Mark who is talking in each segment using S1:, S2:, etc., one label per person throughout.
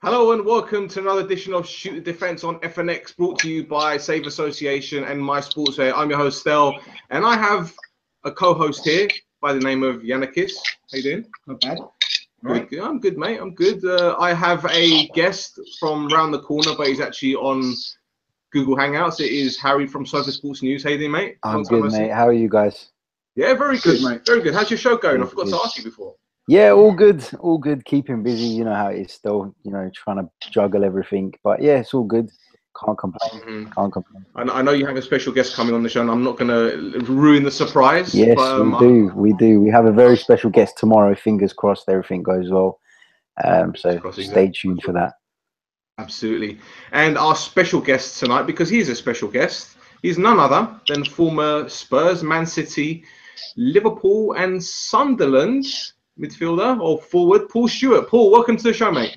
S1: Hello and welcome to another edition of Shoot the Defence on FNX, brought to you by Save Association and My Sportswear. I'm your host, Stel, and I have a co-host here by the name of Yannikis. How you doing?
S2: Not bad.
S1: Good. I'm good, mate. I'm good. I have a guest from round the corner, but he's actually on Google Hangouts. It is Harry from Sofa Sports News. How you doing, mate?
S3: I'm good, mate. How are you guys?
S1: Yeah, very good, mate. Very good. How's your show going?
S3: Good,
S1: I forgot to ask you before.
S3: Yeah, all good. All good. Keeping busy. You know how it is still, trying to juggle everything. But yeah, it's all good. Can't complain. Can't complain.
S1: I know you have a special guest coming on the show, and I'm not going to ruin the surprise.
S3: Yes,
S1: but,
S3: we do. We have a very special guest tomorrow. Fingers crossed everything goes well. So stay tuned for that.
S1: Absolutely. And our special guest tonight, because he is a special guest, he's none other than former Spurs, Man City, Liverpool and Sunderland midfielder or forward, Paul Stewart. Paul, welcome to the show, mate.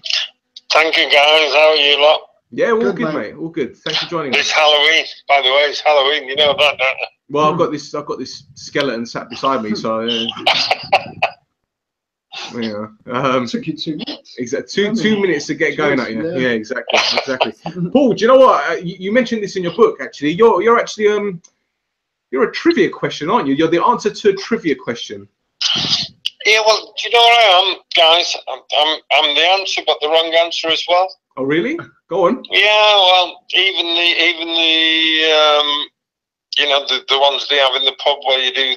S4: Thank you, guys. How are you lot?
S1: Yeah, all good, mate. All good. Thanks for joining us.
S4: It's Halloween, by the way. It's Halloween. You know that, don't you?
S1: Well, I've got this skeleton sat beside me, so
S2: Took you 2 minutes.
S1: Exactly. Two minutes to get going at you. Yeah, exactly. Paul, do you know what? You mentioned this in your book. Actually, you're actually you're a trivia question, aren't you? You're the answer to a trivia question.
S4: Yeah, well, do you know what I am, guys? I'm the answer, but the wrong answer as well.
S1: Oh, really? Go on.
S4: Yeah, well, even the ones they have in the pub where you do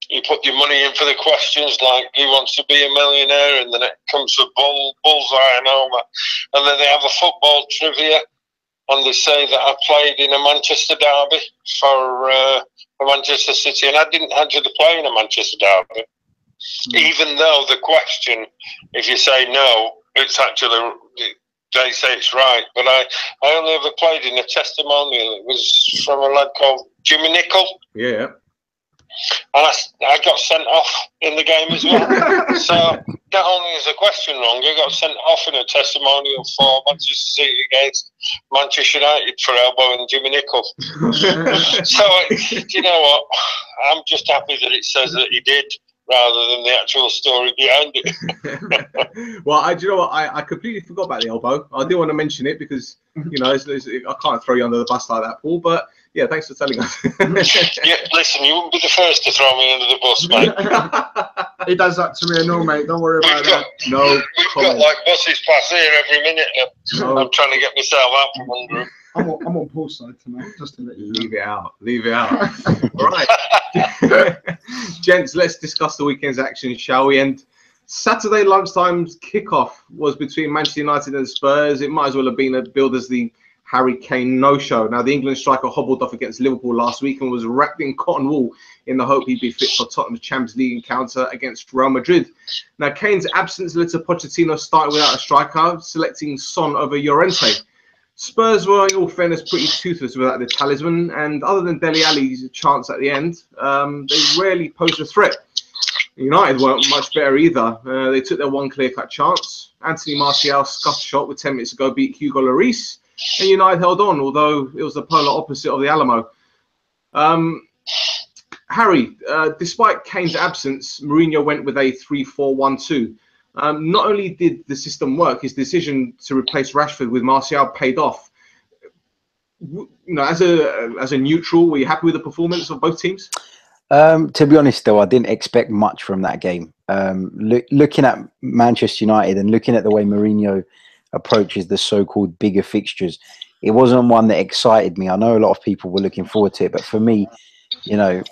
S4: you put your money in for the questions, like who wants to be a millionaire, and then it comes for bullseye and all that, and then they have a football trivia, and they say that I played in a Manchester derby for Manchester City, and I didn't actually play in a Manchester derby. Even though the question, if you say no, it's actually, they say it's right. But I only ever played in a testimonial. It was from a lad called Jimmy Nicol.
S1: Yeah.
S4: And I got sent off in the game as well. So not only is the question wrong, I got sent off in a testimonial for Manchester City against Manchester United for elbowing Jimmy Nicol. So, you know what? I'm just happy that it says that he did, rather than the actual story behind it.
S1: Well, do you know what? I completely forgot about the elbow. I didn't want to mention it because, I can't throw you under the bus like that, Paul. But yeah, thanks for telling us.
S4: Yeah, listen, you wouldn't be the first to throw me under the bus, mate.
S2: He does that to me and all, mate. Don't worry about that.
S1: No,
S4: we've got like buses pass here every minute. No. I'm trying to get myself out from under them.
S2: I'm on Paul's side tonight, just to let you know.
S1: Leave it out. All right. Gents, let's discuss the weekend's action, shall we? And Saturday lunchtime's kickoff was between Manchester United and Spurs. It might as well have been billed as the Harry Kane no-show. Now, the England striker hobbled off against Liverpool last week and was wrapped in cotton wool in the hope he'd be fit for Tottenham's Champions League encounter against Real Madrid. Now, Kane's absence led to Pochettino starting without a striker, selecting Son over Llorente. Spurs were, in all fairness, pretty toothless without the talisman, and other than Dele Alli's chance at the end, they rarely posed a threat. United weren't much better either. They took their one clear-cut chance. Anthony Martial scuffed shot with 10 minutes ago, beat Hugo Lloris, and United held on, although it was the polar opposite of the Alamo. Harry, despite Kane's absence, Mourinho went with a 3-4-1-2. Not only did the system work, his decision to replace Rashford with Martial paid off. As a neutral, were you happy with the performance of both teams?
S3: To be honest, though, I didn't expect much from that game. Looking at Manchester United and looking at the way Mourinho approaches the so-called bigger fixtures, it wasn't one that excited me. I know a lot of people were looking forward to it, but for me, I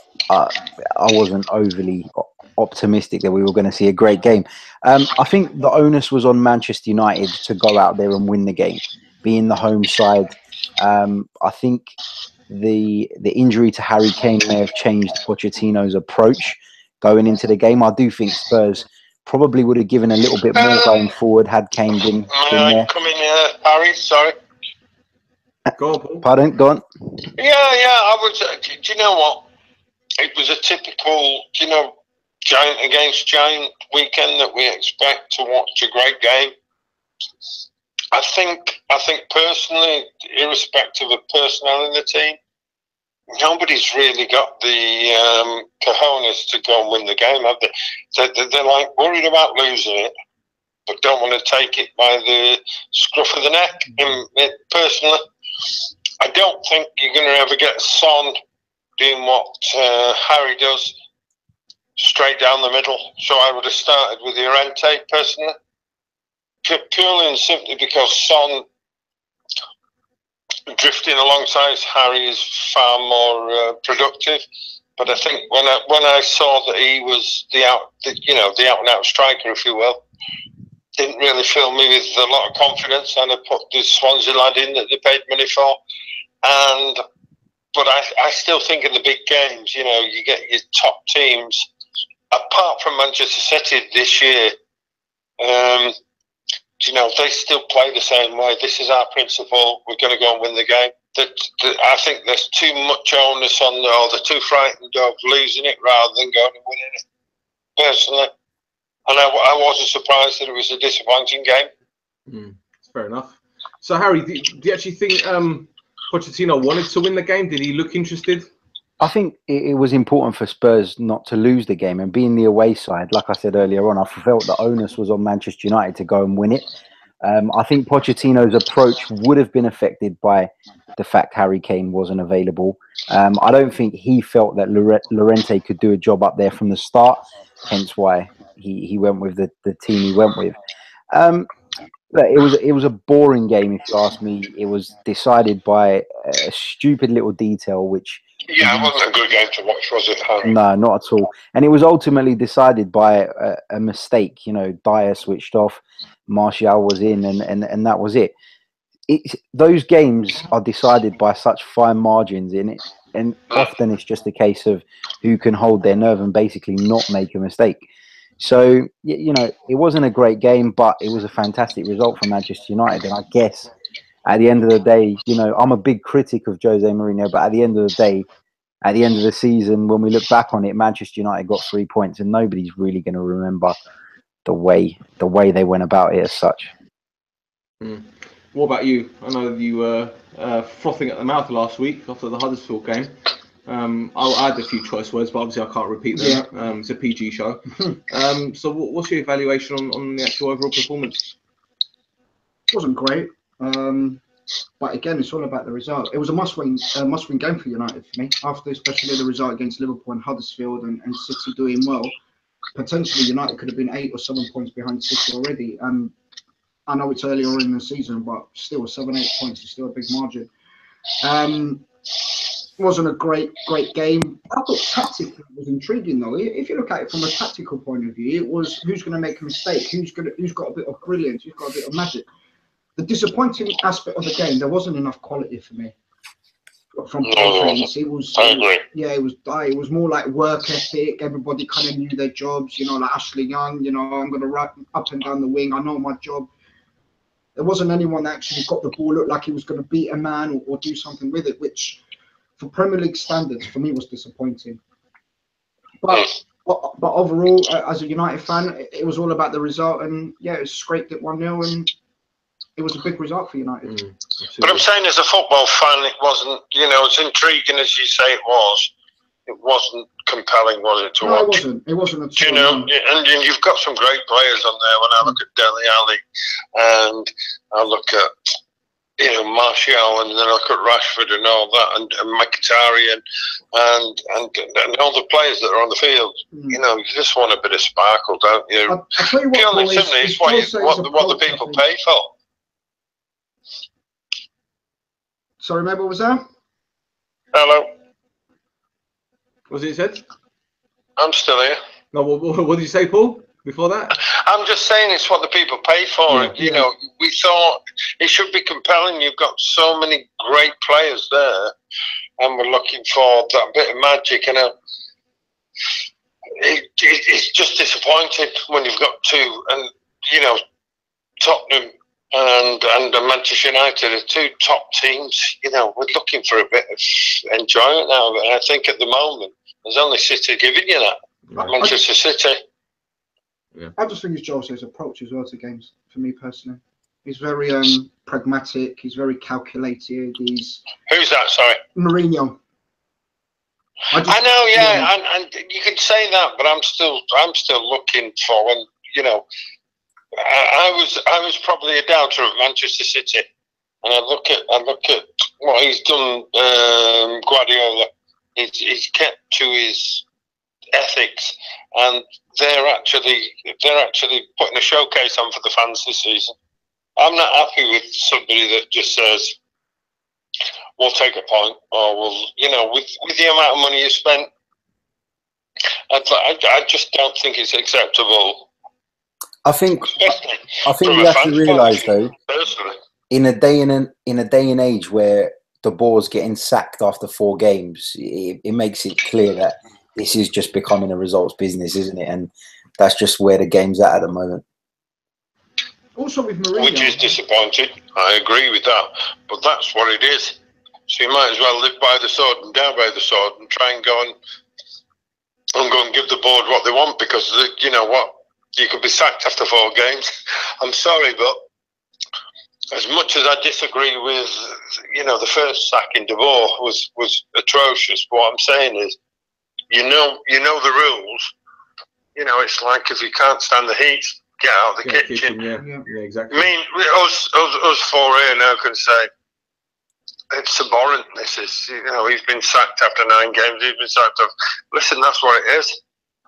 S3: wasn't overly optimistic that we were going to see a great game. I think the onus was on Manchester United to go out there and win the game, being the home side. I think the injury to Harry Kane may have changed Pochettino's approach going into the game. I do think Spurs probably would have given a little bit more going forward had Kane been there.
S4: Come in here, Harry, sorry.
S1: Go on, Paul.
S3: Pardon? Go on.
S4: Yeah, I was. Do you know what? It was a typical, giant against giant weekend that we expect to watch a great game. I think personally, irrespective of personnel in the team, nobody's really got the cojones to go and win the game, have they? They're like worried about losing it, but don't want to take it by the scruff of the neck. Personally, I don't think you're going to ever get Son doing what Harry does, straight down the middle. So I would have started with Llorente personally, purely and simply because Son drifting alongside Harry is far more productive. But I think when I saw that he was the out and out striker, if you will, didn't really fill me with a lot of confidence. And I put the Swansea lad in that they paid money for. But I still think in the big games, you get your top teams. Apart from Manchester City this year, they still play the same way. This is our principle. We're going to go and win the game. I think there's too much onus on they're too frightened of losing it rather than going and winning it, personally. And I wasn't surprised that it was a disappointing game.
S1: Fair enough. So, Harry, do you actually think Pochettino wanted to win the game? Did he look interested?
S3: I think it was important for Spurs not to lose the game, and being the away side, like I said earlier on, I felt the onus was on Manchester United to go and win it. I think Pochettino's approach would have been affected by the fact Harry Kane wasn't available. I don't think he felt that Llorente could do a job up there from the start, hence why he went with the team he went with. It was a boring game, if you ask me. It was decided by a stupid little detail, which...
S4: Yeah, it wasn't a good game to watch, was it, Harry?
S3: No, not at all. And it was ultimately decided by a mistake. Dyer switched off, Martial was in, and that was it. Those games are decided by such fine margins in it, and often it's just a case of who can hold their nerve and basically not make a mistake. So, it wasn't a great game, but it was a fantastic result for Manchester United. And I guess at the end of the day, I'm a big critic of Jose Mourinho, but at the end of the day, at the end of the season, when we look back on it, Manchester United got 3 points, and nobody's really going to remember the way they went about it as such.
S1: What about you? I know you were frothing at the mouth last week after the Huddersfield game. I'll add a few choice words, but obviously I can't repeat them. Yeah. It's a PG show. So what's your evaluation on the actual overall performance?
S2: It wasn't great. But again, it's all about the result. It was a must-win game for United for me. After especially the result against Liverpool and Huddersfield and City doing well, potentially United could have been 8 or 7 points behind City already. I know it's earlier in the season, but still 7-8 points is still a big margin. Wasn't a great game. I thought tactically it was intriguing though. If you look at it from a tactical point of view, it was who's going to make a mistake, who's got a bit of brilliance, who's got a bit of magic. The disappointing aspect of the game, there wasn't enough quality for me from defense. It was more like work ethic. Everybody kind of knew their jobs. Like Ashley Young. I'm going to run up and down the wing. I know my job. There wasn't anyone that actually got the ball, looked like he was going to beat a man or do something with it, which for Premier League standards for me was disappointing. But overall, as a United fan, it was all about the result, and it scraped it 1-0 and. It was a big result for United.
S4: But I'm saying as a football fan, it wasn't, as intriguing as you say it was. It wasn't compelling, was it, to watch?
S2: It wasn't at all.
S4: And you've got some great players on there. When I look at Dele Alli and I look at, Martial, and then I look at Rashford and all that, and Mkhitaryan and all the players that are on the field, you just want a bit of sparkle, don't you?
S2: I'll tell you what,
S4: purely simply, it's what the people pay for.
S2: Sorry, mate, what was that?
S4: Hello.
S1: What was it you said?
S4: I'm still here.
S1: No, what did you say, Paul, before that?
S4: I'm just saying it's what the people pay for.
S1: Yeah.
S4: We thought it should be compelling. You've got so many great players there, and we're looking for that bit of magic. And it's just disappointing when you've got two, and Tottenham and Manchester United are two top teams. We're looking for a bit of enjoyment now. And I think at the moment, there's only City giving you that. Right. Manchester City.
S2: Yeah. I just think it's Jose's approach as well to games, for me personally. He's very pragmatic. He's very calculated. Who's
S4: that? Sorry.
S2: Mourinho.
S4: I know, yeah, and you can say that, but I'm still looking for when I was probably a doubter of Manchester City, and I look at what he's done. Guardiola, he's kept to his ethics, and they're actually putting a showcase on for the fans this season. I'm not happy with somebody that just says, "We'll take a point," or "We'll," with the amount of money you spent. I just don't think it's acceptable.
S3: I think
S4: from
S3: we have to realise, though,
S4: personally,
S3: in a day and age where the board's getting sacked after 4 games, it makes it clear that this is just becoming a results business, isn't it? And that's just where the game's at the moment.
S2: Also with Mourinho,
S4: which is disappointing. I agree with that, but that's what it is. So you might as well live by the sword and die by the sword, and try and go and give the board what they want, because you know what, you could be sacked after 4 games. I'm sorry, but as much as I disagree with, the first sack in De Boer was atrocious. What I'm saying is, you know the rules. It's like, if you can't stand the heat, get out of the kitchen.
S1: Yeah, exactly.
S4: I mean, us 4 here now can say it's abhorrent. This is, he's been sacked after 9 games. He's been sacked after. Listen, that's what it is.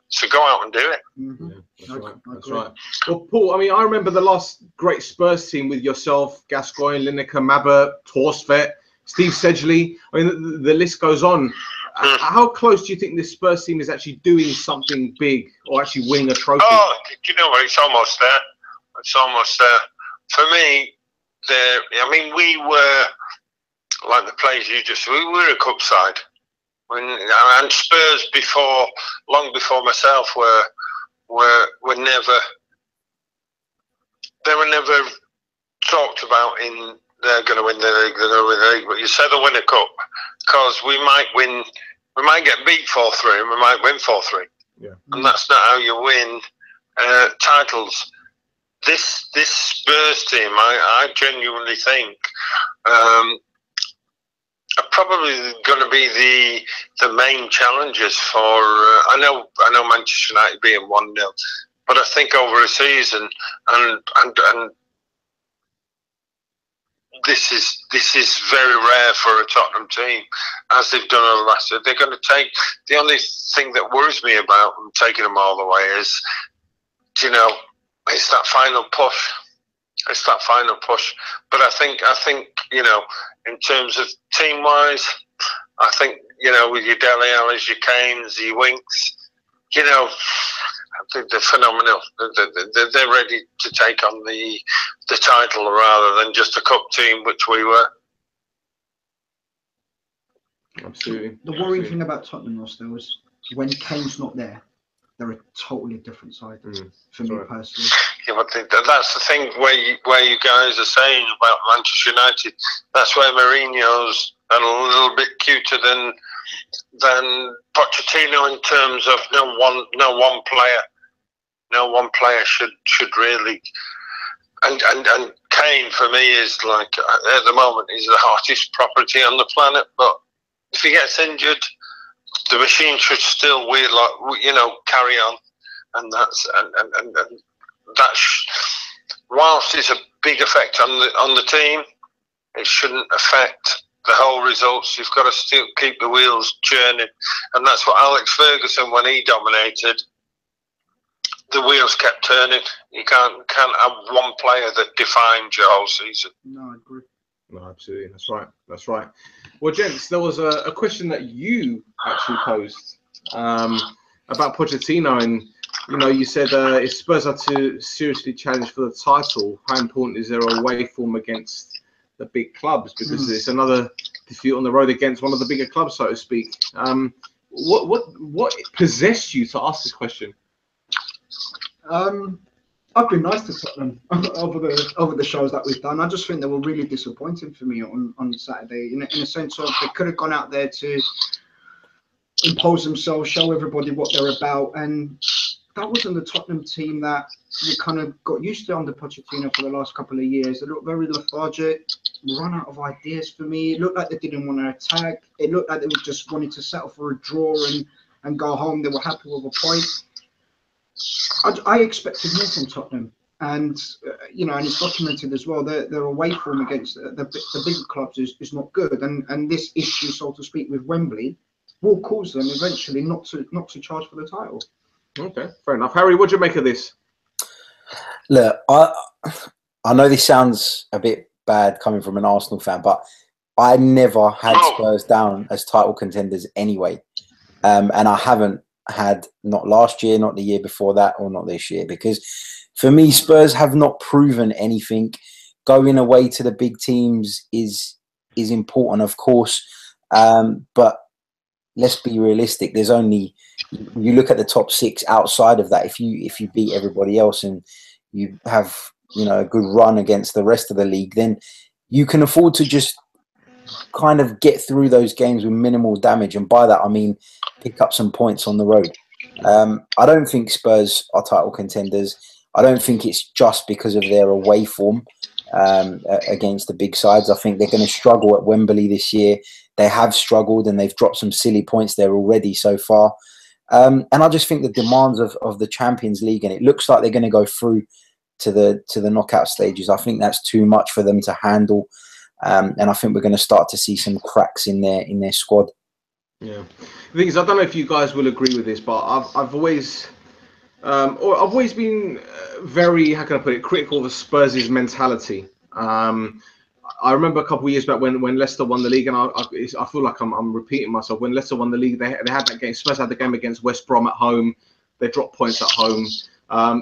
S4: So go out and do it.
S2: Mm-hmm.
S1: Yeah, that's right. Well, Paul, I mean, I remember the last great Spurs team with yourself, Gascoigne, Lineker, Mabbutt, Torsvet, Steve Sedgley. I mean, the list goes on. How close do you think this Spurs team is actually doing something big, or actually winning a trophy?
S4: Oh, do you know what? It's almost there. It's almost there. For me, we were, like the players we were a cup side. And Spurs long before myself were never, they were never talked about in they're going to win the league, they're going to win the league. But you said they'll win a cup, because we might get beat 4-3 and we might win 4-3.
S1: Yeah.
S4: And that's not how you win titles. This Spurs team, I genuinely think, are probably going to be the main challengers for. I know Manchester United being 1-0, but I think over a season, and this is very rare for a Tottenham team, as they've done over the last year. They're going to take. The only thing that worries me about them taking them all the way is, it's that final push. It's that final push. But I think in terms of team-wise, I think, with your Dele Allis, your Kanes, your Winks, I think they're phenomenal. They're ready to take on the title rather than just a cup team, which we were.
S1: Absolutely.
S2: The worrying thing about Tottenham, still, is when Kane's not there, they're a totally different side for me personally.
S4: Yeah, but that's the thing where you guys are saying about Manchester United. That's where Mourinho's a little bit cuter than Pochettino in terms of no one player should really. And Kane for me is like, at the moment, he's the hottest property on the planet. But if he gets injured, the machine should still carry on, and that's whilst it's a big effect on the team, it shouldn't affect the whole results. You've got to still keep the wheels churning, and that's what Alex Ferguson, when he dominated, the wheels kept turning. You can't have one player that defines your whole season.
S2: No, I agree.
S1: No, absolutely. That's right. Well, gents, there was a question that you actually posed about Pochettino, and you said if Spurs are to seriously challenge for the title, how important is there a away form against the big clubs? Because it's another defeat on the road against one of the bigger clubs, so to speak. What possessed you to ask this question?
S2: I've been nice to Tottenham over the shows that we've done. I just think they were really disappointing for me on Saturday, in a sense of they could have gone out there to impose themselves, show everybody what they're about, and that wasn't the Tottenham team that we kind of got used to under Pochettino for the last couple of years. They looked very lethargic, run out of ideas for me. It looked like they didn't want to attack. It looked like they were just wanting to settle for a draw and go home. They were happy with a point. I expected more from Tottenham. And you know, and it's documented as well. Their away form against the bigger clubs is not good, and this issue, so to speak, with Wembley will cause them eventually not to charge for the title.
S1: Okay, fair enough. Harry, what do you make of this?
S3: Look, I know this sounds a bit bad coming from an Arsenal fan, but I never had Spurs down as title contenders anyway, and I haven't had, not last year, not the year before that, or not this year, because for me, Spurs have not proven anything. Going away to the big teams is important, of course, but let's be realistic. There's only, you look at the top 6 outside of that. If you beat everybody else and you have, you know, a good run against the rest of the league, then you can afford to just kind of get through those games with minimal damage. And by that, I mean pick up some points on the road. I don't think Spurs are title contenders. I don't think it's just because of their away form against the big sides. I think they're going to struggle at Wembley this year. They have struggled and they've dropped some silly points there already so far. And I just think the demands of the Champions League, and it looks like they're going to go through to the knockout stages. I think that's too much for them to handle. And I think we're going to start to see some cracks in their squad.
S1: Yeah, the thing is, I don't know if you guys will agree with this, but I've always been very, how can I put it, critical of Spurs' mentality. I remember a couple of years back when Leicester won the league, and I feel like I'm repeating myself. When Leicester won the league, they had that game. Spurs had the game against West Brom at home. They dropped points at home.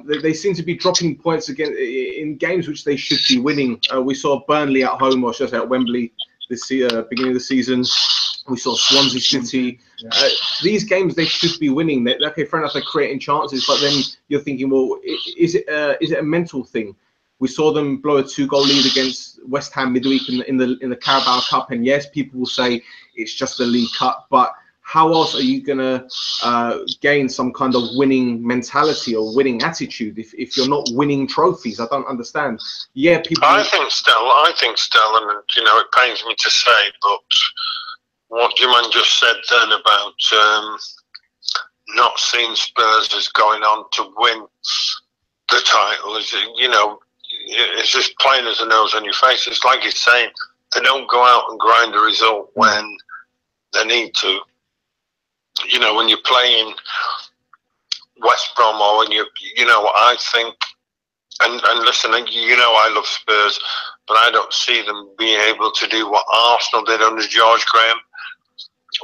S1: They seem to be dropping points again in games which they should be winning. We saw Burnley at home, or should I say at Wembley, this beginning of the season. We saw Swansea City. Yeah. These games they should be winning. Okay, fair enough, they're creating chances, but then you're thinking, well, is it a mental thing? We saw them blow a 2-goal lead against West Ham midweek in the Carabao Cup, and yes, people will say it's just the League Cup, but how else are you gonna gain some kind of winning mentality or winning attitude if you're not winning trophies? I don't understand. Yeah, people.
S4: I think still, and you know, it pains me to say, but what your man just said then about not seeing Spurs as going on to win the title is, you know, it's just plain as a nose on your face. It's like he's saying, they don't go out and grind a result when they need to. You know, when you're playing West Brom, or when you know, I think, and listen, you know, I love Spurs, but I don't see them being able to do what Arsenal did under George Graham,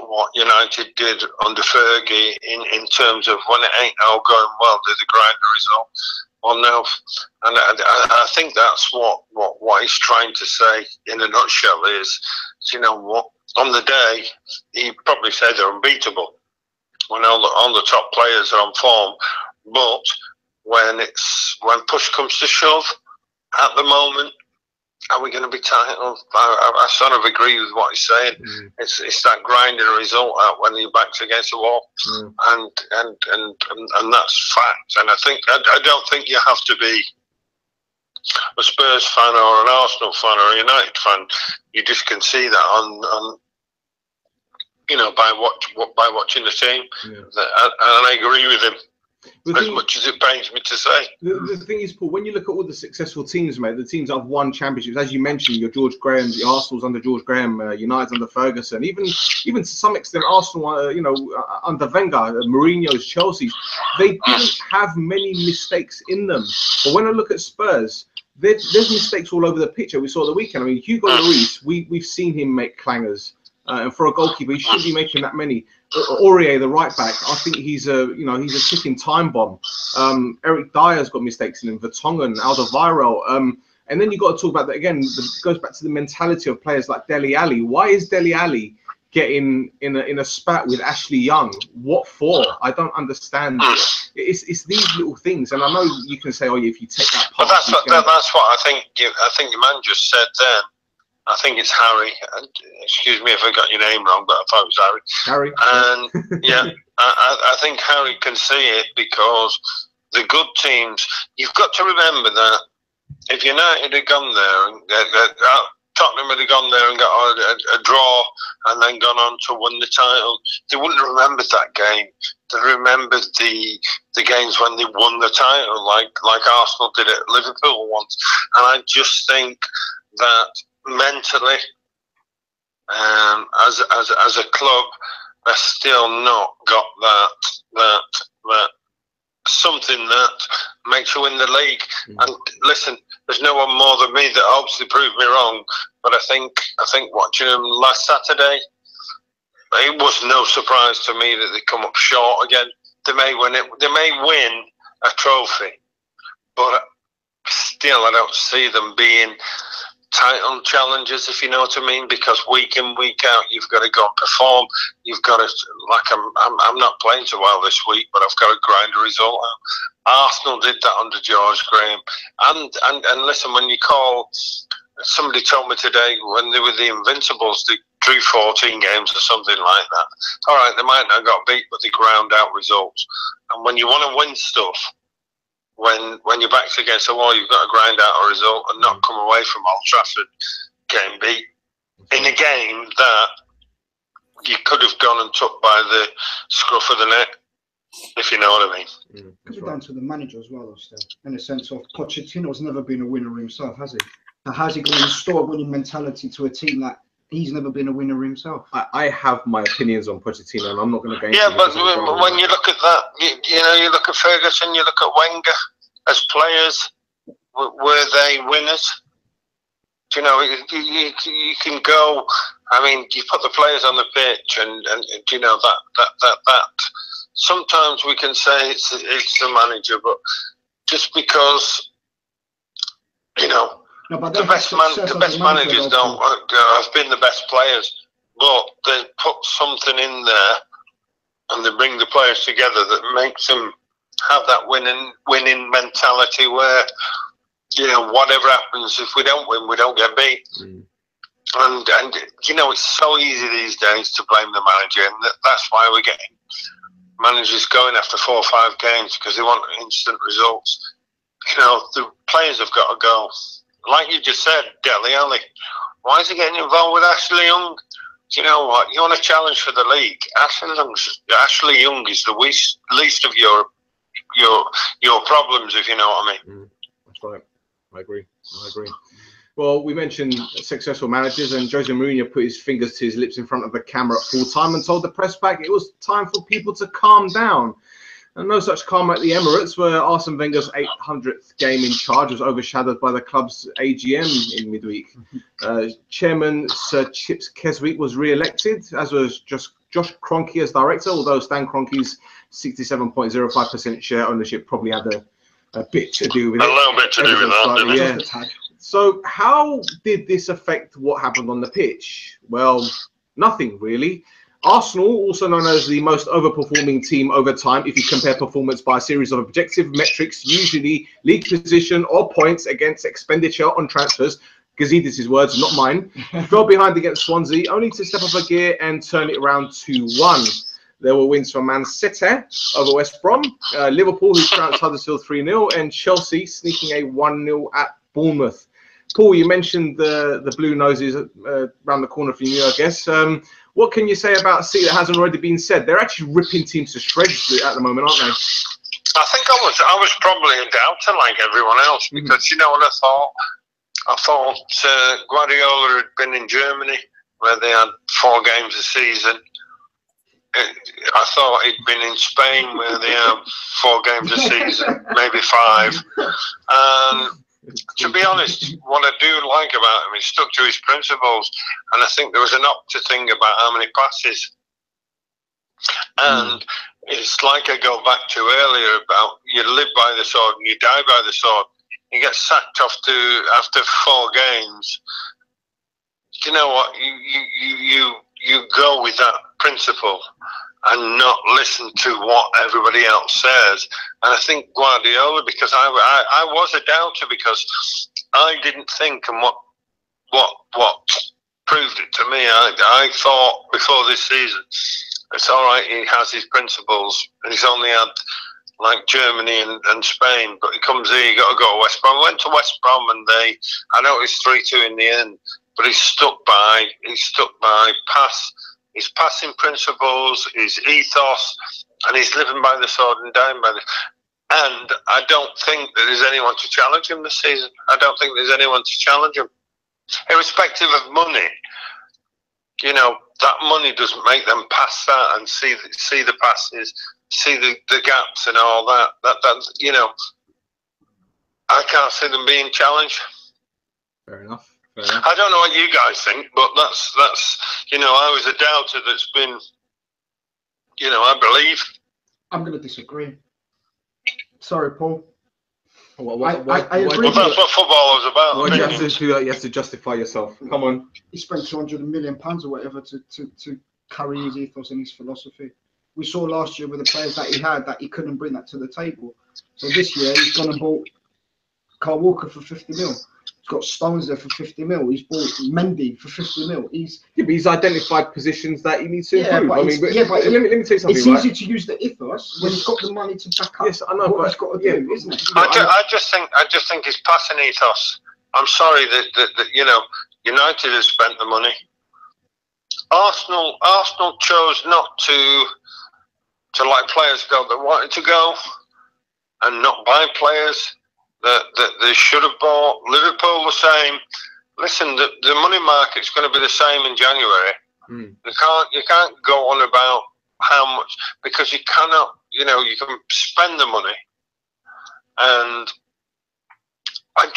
S4: what United did under Fergie in terms of when it ain't all going well, do they grind the result? Well, no, and I think that's what he's trying to say in a nutshell is, you know what, on the day, he probably said they're unbeatable when all the top players are on form, but when push comes to shove, at the moment, are we going to be titled? I sort of agree with what he's saying. It's that grinding result out when your back's against the wall, and that's fact. And I don't think you have to be a Spurs fan or an Arsenal fan or a United fan. You just can see that on you know, by watching the team, and I agree with him. As much as it pains me to say.
S1: The thing is, Paul, when you look at all the successful teams, mate, the teams that have won championships, as you mentioned, your George Graham's, the Arsenal's under George Graham, United's under Ferguson, even to some extent, Arsenal, you know, under Wenger, Mourinho's, Chelsea's, they didn't have many mistakes in them. But when I look at Spurs, there's mistakes all over the pitch. We saw the weekend. I mean, Hugo Lloris, we've seen him make clangers, and for a goalkeeper, he shouldn't be making that many. Aurier, the right back, I think he's a ticking time bomb. Eric Dyer's got mistakes in him. Vertonghen, Alderweireld, and then you got to talk about that again. It goes back to the mentality of players like Dele Alli. Why is Dele Alli getting in a spat with Ashley Young? What for? I don't understand. It's these little things, and I know you can say, "Oh, if you take that part,"
S4: but that's what I think. I think your man just said then. I think it's Harry. Excuse me if I got your name wrong, but I thought it was Harry. And yeah, I think Harry can see it, because the good teams, you've got to remember that if United had gone there, and Tottenham had gone there and got a draw and then gone on to win the title, they wouldn't have remembered that game. They remembered the games when they won the title, like Arsenal did at Liverpool once. And I just think that mentally, as a club, they've still not got that something that makes you win the league. And listen, there's no one more than me that hopes to prove me wrong. But I think watching them last Saturday, it was no surprise to me that they come up short again. They may win it. They may win a trophy, but still, I don't see them being title challengers, if you know what I mean. Because week in, week out, you've got to go and perform. You've got to, like, I'm not playing so well this week, but I've got to grind a result out. Arsenal did that under George Graham, and listen, when you call. Somebody told me today when they were the Invincibles, they drew 14 games or something like that. All right, they might not have got beat, but they ground out results. And when you want to win stuff, when your back's against the wall, you've got to grind out a result and not come away from Old Trafford getting beat in a game that you could have gone and took by the scruff of the neck, if you know what I mean.
S2: Comes down to the manager as well, though, still, in the sense of Pochettino's never been a winner himself, has he? So how's he going to restore winning mentality to a team that he's never been a winner himself?
S1: I have my opinions on Pochettino, and I'm not going to go into
S4: it. Yeah, but when you look at that, you look at Ferguson, you look at Wenger as players, were they winners? You know, you can go. I mean, you put the players on the pitch, and you know that. Sometimes we can say it's the manager, but just because, you know.
S2: No, but
S4: the best managers have been the best players, but they put something in there and they bring the players together that makes them have that winning mentality where, you know, whatever happens, if we don't win, we don't get beat. And you know, it's so easy these days to blame the manager, and that's why we're getting managers going after 4 or 5 games, because they want instant results. You know, the players have got to go. Like you just said, Dele Alli, why is he getting involved with Ashley Young? Do you know what? You want a challenge for the league? Ashley Young is the least of your problems, if you know what I mean.
S1: That's right. I agree. Well, we mentioned successful managers, and Jose Mourinho put his fingers to his lips in front of the camera at full time and told the press pack it was time for people to calm down. And no such calm at the Emirates, where Arsene Wenger's 800th game in charge was overshadowed by the club's AGM in midweek. Chairman Sir Chips Keswick was re-elected, as was Josh Kroenke as director, although Stan Kroenke's 67.05% share ownership probably had a bit to do with it.
S4: A little bit to do with that,
S1: didn't it? Yeah. So how did this affect what happened on the pitch? Well, nothing really. Arsenal, also known as the most overperforming team over time, if you compare performance by a series of objective metrics, usually league position or points against expenditure on transfers, Gazidis' words, not mine, fell behind against Swansea, only to step up a gear and turn it around 2-1. There were wins from Man City over West Brom, Liverpool, who trounced Huddersfield 3-0, and Chelsea sneaking a 1-0 at Bournemouth. Paul, you mentioned the Blue Noses around the corner from you, I guess. What can you say about City that hasn't already been said? They're actually ripping teams to shreds at the moment, aren't they?
S4: I think I was probably a doubter like everyone else, because you know what I thought? I thought Guardiola had been in Germany, where they had 4 games a season. I thought he'd been in Spain, where they have 4 games a season, maybe 5. To be honest, what I do like about him, he stuck to his principles, and I think there was an Opta thing about how many passes. And it's like I go back to earlier about you live by the sword and you die by the sword. You get sacked after 4 games. You know what? You go with that principle and not listen to what everybody else says. And I think Guardiola, because I was a doubter, because I didn't think, and what proved it to me, I thought before this season, it's all right, he has his principles, and he's only had like Germany and Spain, but he comes here, you got to go to West Brom. I went to West Brom, and I know it was 3-2 in the end, but he's stuck by his passing principles, his ethos, and he's living by the sword and dying by the. And I don't think that there's anyone to challenge him this season. I don't think there's anyone to challenge him, irrespective of money. You know, that money doesn't make them pass that and see the passes, see the gaps and all that. That you know, I can't see them being challenged.
S1: Fair enough.
S4: I don't know what you guys think, but that's you know, I was a doubter that's been, you know, I believe.
S2: I'm going to disagree. Sorry, Paul.
S1: I
S2: agree.
S4: Well, that's what football is about.
S1: Why do you have to do that? You have to justify yourself. Come on.
S2: He spent £200 million or whatever to carry his ethos and his philosophy. We saw last year with the players that he had that he couldn't bring that to the table. So this year he's gone and bought Kyle Walker for 50 mil. He's got Stones there for 50 mil. He's bought Mendy for 50 mil. He's
S1: identified positions that he needs to improve.
S2: But
S1: let me tell you something.
S2: It's easy to use the ethos when he's got the money to back up.
S1: Yes, I know,
S2: what he's got to do, isn't it?
S4: I just think his passing ethos. I'm sorry that you know, United has spent the money. Arsenal chose not to let players go that wanted to go, and not buy players that they should have bought. Liverpool the same. Listen, the money market's going to be the same in January. You can't go on about how much, because you cannot. You know, you can spend the money, and I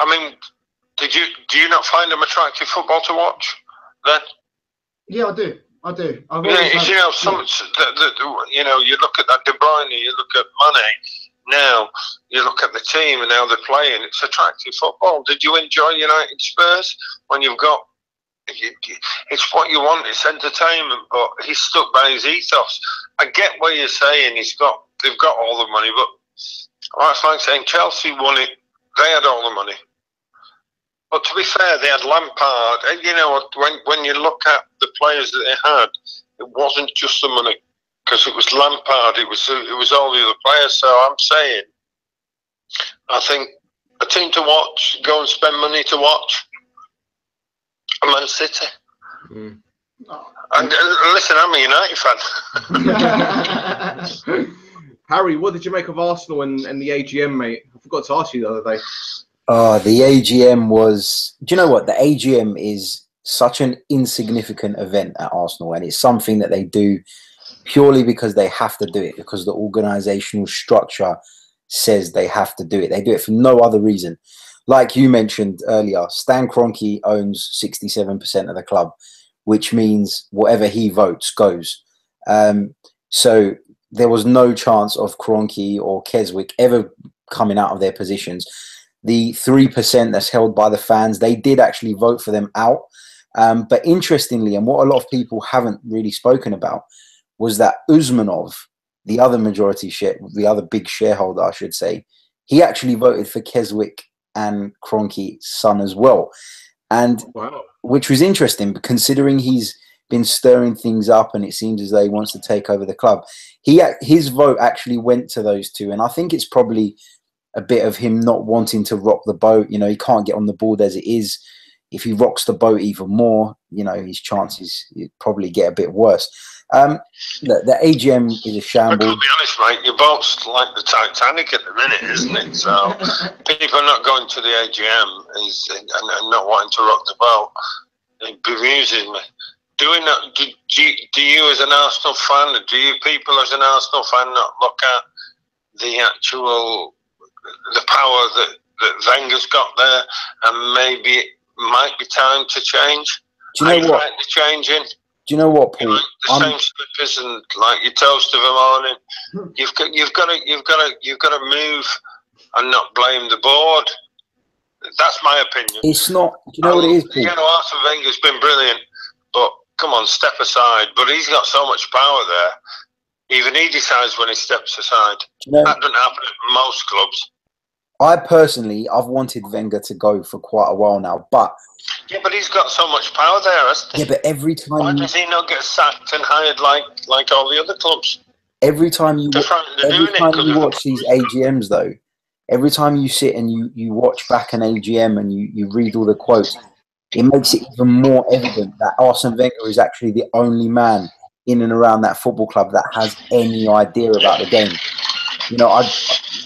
S4: mean, do you not find them attractive football to watch then?
S2: Yeah, I do.
S4: You know, you look at that De Bruyne, you look at Mane. Now you look at the team and how they're playing. It's attractive football. Did you enjoy United Spurs when you've got? It's what you want. It's entertainment. But he's stuck by his ethos. I get what you're saying. They've got all the money, but it's like saying Chelsea won it. They had all the money. But to be fair, they had Lampard. And you know, when you look at the players that they had, it wasn't just the money. Because it was Lampard, it was all the other players. So I'm saying, I think a team to watch, go and spend money to watch, Man City. And listen, I'm a United fan.
S1: Harry, what did you make of Arsenal and the AGM, mate? I forgot to ask you the other day.
S3: The AGM was... Do you know what? The AGM is such an insignificant event at Arsenal, and it's something that they do purely because they have to do it, because the organisational structure says they have to do it. They do it for no other reason. Like you mentioned earlier, Stan Kroenke owns 67% of the club, which means whatever he votes goes. So there was no chance of Kroenke or Keswick ever coming out of their positions. The 3% that's held by the fans, they did actually vote for them out. But interestingly, and what a lot of people haven't really spoken about, was that Usmanov, the other the other big shareholder, I should say, he actually voted for Keswick and Kroenke's son as well. And which was interesting, considering he's been stirring things up and it seems as though he wants to take over the club. His vote actually went to those two. And I think it's probably a bit of him not wanting to rock the boat. You know, he can't get on the board as it is. If he rocks the boat even more, you know, his chances probably get a bit worse. The AGM is a shambles.
S4: I could be honest, mate. You're both like the Titanic at the minute, isn't it? So people not going to the AGM and not wanting to rock the boat. It bemuses me. Do you as an Arsenal fan, or do you people as an Arsenal fan not look at the power that Wenger's got there, and maybe it might be time to change?
S3: Do you know what?
S4: Changing.
S3: Do you know what, Paul?
S4: Like the same slippers and like your toast of a morning. You've got to move and not blame the board. That's my opinion.
S3: It's not. Do you know what it is, Paul?
S4: You know, Arsene Wenger's been brilliant, but come on, step aside. But he's got so much power there. Even he decides when he steps aside. That doesn't happen at most clubs.
S3: I've wanted Wenger to go for quite a while now, but
S4: yeah, but he's got so much power there, hasn't he?
S3: Yeah, but every time
S4: why does he not get sacked and hired like all the other clubs?
S3: Every time you watch these AGMs, though, every time you sit and you watch back an AGM and you read all the quotes, it makes it even more evident that Arsene Wenger is actually the only man in and around that football club that has any idea about the game. You know, I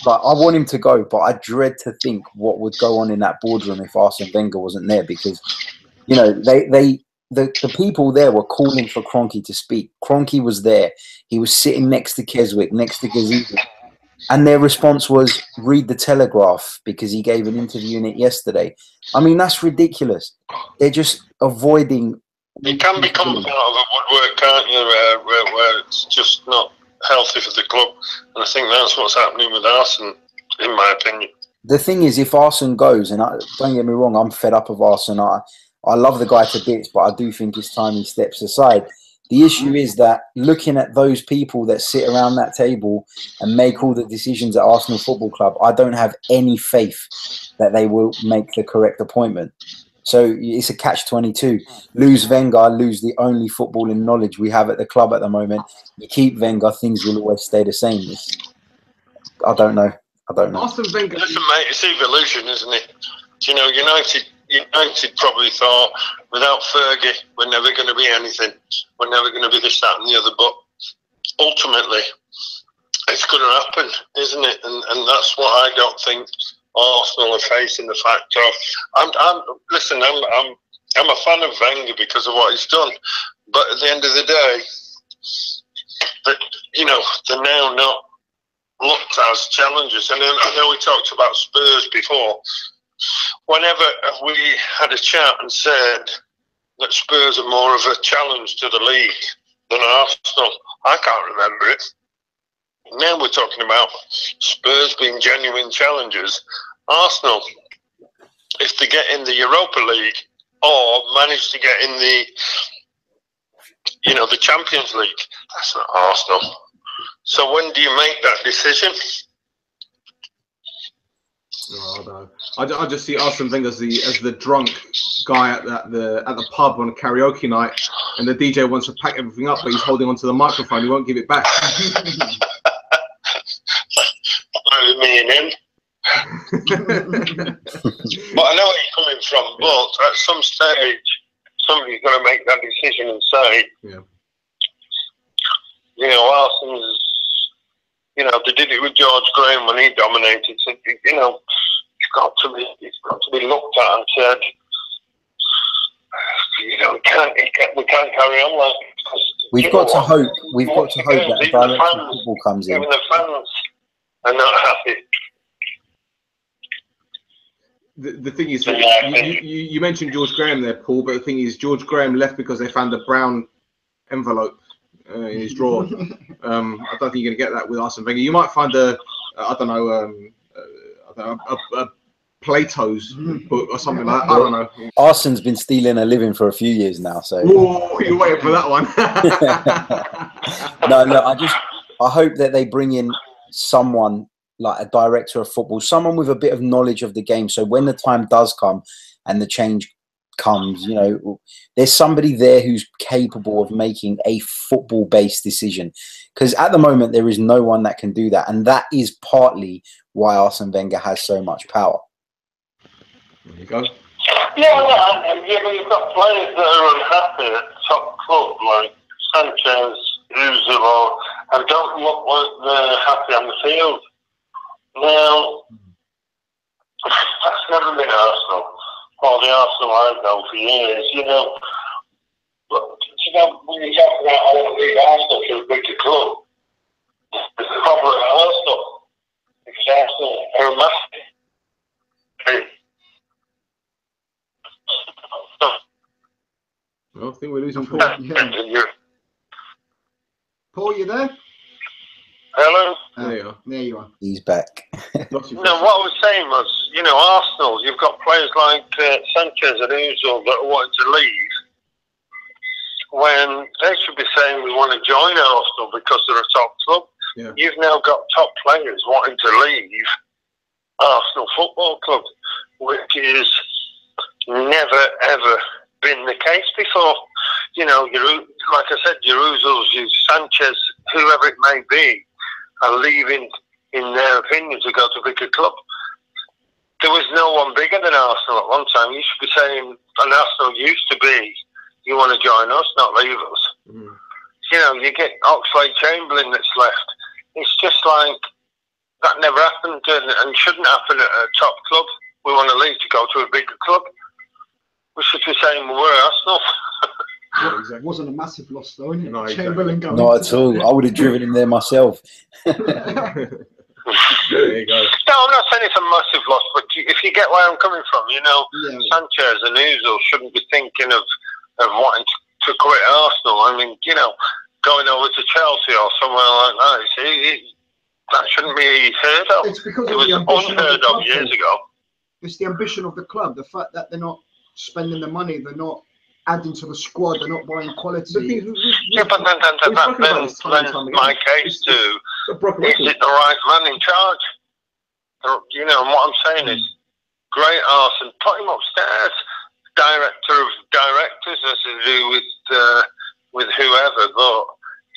S3: want him to go, but I dread to think what would go on in that boardroom if Arsene Wenger wasn't there, because, you know, the people there were calling for Kroenke to speak. Kroenke was there. He was sitting next to Keswick, next to Gazidis. And their response was, read the Telegraph, because he gave an interview in it yesterday. I mean, that's ridiculous. They're just avoiding...
S4: You can become part of a woodwork, can't you, where it's just not healthy for the club. And I think that's what's happening with Arsene, in my opinion.
S3: The thing is, if Arsene goes, and don't get me wrong, I'm fed up of Arsene. I love the guy to bits, but I do think it's time he steps aside. The issue is that looking at those people that sit around that table and make all the decisions at Arsenal Football Club, I don't have any faith that they will make the correct appointment. So it's a catch-22. Lose Wenger, lose the only footballing knowledge we have at the club at the moment. You keep Wenger, things will always stay the same. I don't know.
S1: Arsene Wenger.
S4: Listen, mate, it's evolution, isn't it? You know, United probably thought, without Fergie, we're never going to be anything. We're never going to be this, that, and the other. But ultimately, it's going to happen, isn't it? And that's what I don't think Arsenal are facing the fact of. I'm a fan of Wenger because of what he's done. But at the end of the day, they're now not looked as challengers. And I know we talked about Spurs before. Whenever we had a chat and said that Spurs are more of a challenge to the league than Arsenal, I can't remember it. Now we're talking about Spurs being genuine challengers. Arsenal, if they get in the Europa League or manage to get in the Champions League, that's not Arsenal. So when do you make that decision?
S1: Oh, no. I just see Arsene Wenger as the drunk guy at the pub on a karaoke night, and the DJ wants to pack everything up, but he's holding onto the microphone. He won't give it back.
S4: Me and him. But I know where you're coming from. But at some stage, somebody's got to make that decision and say, Arsene's. They did it with George Graham when he dominated. So, it's got to be looked at and said, we can't carry on like this.
S3: We've got to hope that a director of football comes in.
S4: Even the fans are not happy.
S1: The thing is, you mentioned George Graham there, Paul, but the thing is, George Graham left because they found a brown envelope in his drawer. I don't think you're going to get that with Arsene Wenger. You might find a Plato's book or something like that. I don't know.
S3: Arsene's been stealing a living for a few years now, so.
S1: Whoa, you're waiting for that one.
S3: No, I hope that they bring in someone like a director of football, someone with a bit of knowledge of the game. So when the time does come and the change comes, there's somebody there who's capable of making a football-based decision. Because at the moment, there is no one that can do that. And that is partly why Arsene Wenger has so much power.
S1: There you go.
S4: Yeah, you've got players that are unhappy at the top club, like Sanchez, Ozil, and don't look like they're happy on the field. Now, that's never been Arsenal, or the Arsenal I've known for years, But, when you talk about I want to leave Arsenal to a bigger club, it's the problem at Arsenal, because Arsenal are massive.
S1: Well, I think we're losing Paul.
S2: Paul, you there?
S4: Hello?
S2: There you are.
S3: He's back.
S4: No, what I was saying was, Arsenal, you've got players like Sanchez and Ozil that are wanting to leave, when they should be saying we want to join Arsenal because they're a top club.
S1: Yeah.
S4: You've now got top players wanting to leave Arsenal Football Club, which is never, ever been the case before. Like I said, your Ozils, your Sanchez, whoever it may be, are leaving, in their opinion, to go to a bigger club. There was no one bigger than Arsenal at one time. You should be saying, and Arsenal used to be, you want to join us, not leave us.
S1: Mm.
S4: You know, you get Oxlade-Chamberlain that's left. It's just like, that never happened and shouldn't happen at a top club. We want to leave to go to a bigger club. We should be saying we're Arsenal.
S1: Yeah, exactly.
S2: It wasn't a massive loss though, innit?
S1: No,
S2: Chamberlain going.
S3: Not at all. I would have driven him there myself.
S1: There you go.
S4: No, I'm not saying it's a massive loss, but if you get where I'm coming from, you know,
S2: Yeah.
S4: Sanchez and Ozil shouldn't be thinking of wanting to quit Arsenal. I mean, you know, going over to Chelsea or somewhere like that, that shouldn't be heard of.
S2: It's because
S4: It
S2: of
S4: was
S2: the ambition
S4: unheard
S2: of
S4: of
S2: the
S4: years
S2: club.
S4: ago.
S2: It's the ambition of the club. The fact that they're not spending the money, they're not adding to the squad, they're not buying quality.
S1: The thing is,
S4: Yeah, but then my case too, is it the right man in charge? You know, and what I'm saying is, great Arsene, put him upstairs, director of directors, has to do with whoever, but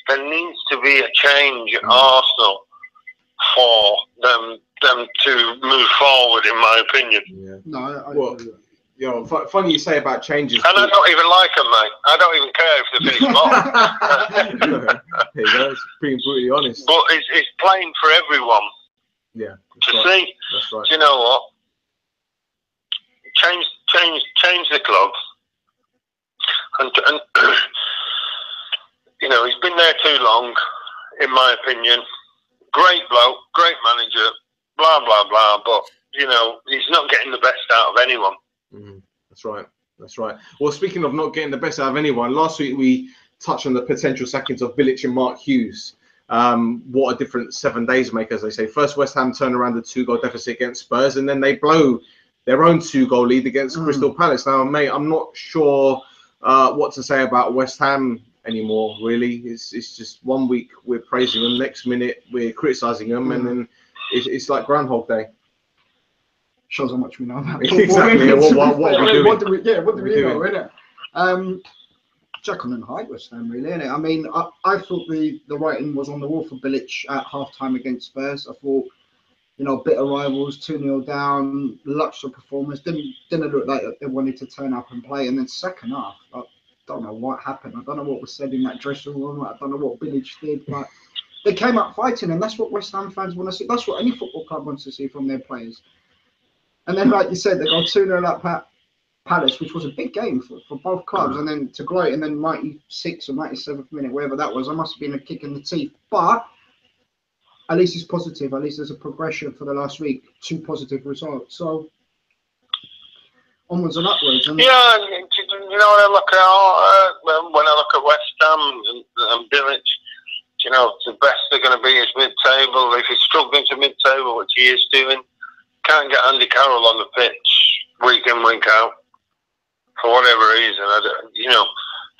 S4: there needs to be a change at Arsenal for them to move forward, in my opinion.
S1: Yeah.
S2: No, I
S1: Well,
S2: agree with
S1: you know, funny you say about changes.
S4: And I don't even like them, mate. I don't even care if they finish bottom.
S1: There you go. It's being brutally honest.
S4: But it's plain for everyone
S1: Yeah.
S4: to
S1: That's right.
S4: see.
S1: That's right.
S4: Do you know what? Change the club. And you know, he's been there too long, in my opinion. Great bloke, great manager, blah, blah, blah. But, you know, he's not getting the best out of anyone.
S1: That's right. That's right. Well, speaking of not getting the best out of anyone, last week we touched on the potential sackings of Bilic and Mark Hughes. What a different 7 days make, as they say. First, West Ham turn around the 2-goal deficit against Spurs, and then they blow their own 2-goal lead against Crystal Palace. Now, mate, I'm not sure what to say about West Ham anymore, really. It's just 1 week we're praising them, next minute we're criticising them, and then it's like Groundhog Day.
S2: shows how much we know about
S1: Exactly.
S2: football.
S1: What are we doing?
S2: What do we know,
S1: doing?
S2: innit? Jekyll and Hyde West Ham, really, innit? I mean, I thought the writing was on the wall for Bilic at half-time against Spurs. I thought, you know, bitter rivals, 2-0 down, luxury performance. Didn't look like they wanted to turn up and play. And then second half, I don't know what happened. I don't know what was said in that dressing room. I don't know what Bilic did, but they came up fighting, and that's what West Ham fans want to see. That's what any football club wants to see from their players. And then, like you said, they go 2-0 up at Palace, which was a big game for both clubs, and then to gloat, and then 96th or 97th minute, wherever that was, that must have been a kick in the teeth. But at least it's positive. At least there's a progression for the last week, 2 positive results. So onwards and upwards. And
S4: yeah, you know, when I look at West Ham and Bilic, you know, the best they're going to be is mid-table. If he's struggling to mid-table, which he is doing, can't get Andy Carroll on the pitch week in, week out. For whatever reason, you know,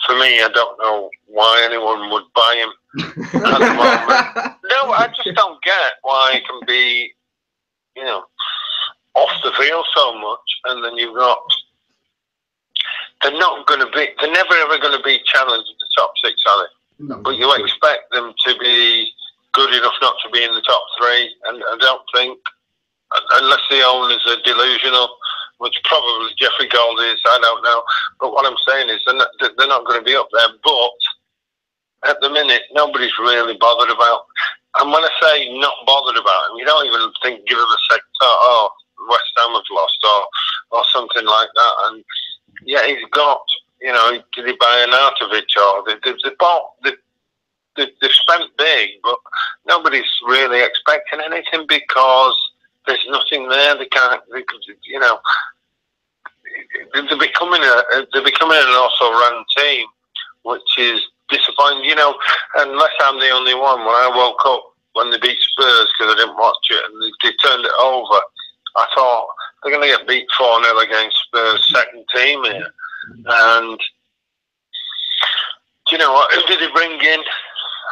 S4: for me, I don't know why anyone would buy him at the moment. No, I just don't get why he can be, you know, off the field so much, and then you've got, they're never ever going to be challenged in the top 6, are they?
S2: no,
S4: But you expect them to be good enough not to be in the top 3, and I don't think, unless the owners are delusional, which probably Jeffrey Gold is, I don't know. But what I'm saying is they're not going to be up there. But at the minute, nobody's really bothered about. And when I say not bothered about him, you don't even give him a second thought, oh, West Ham have lost or something like that. And yeah, he's got, you know, did he buy an Artovich or they've spent big, but nobody's really expecting anything because there's nothing there. They you know, they're becoming an also-run team, which is disappointing. You know, unless I'm the only one. When I woke up when they beat Spurs, because I didn't watch it, and they turned it over, I thought they're going to get beat 4-0 against Spurs' second team here. And do you know what? Who did he bring in?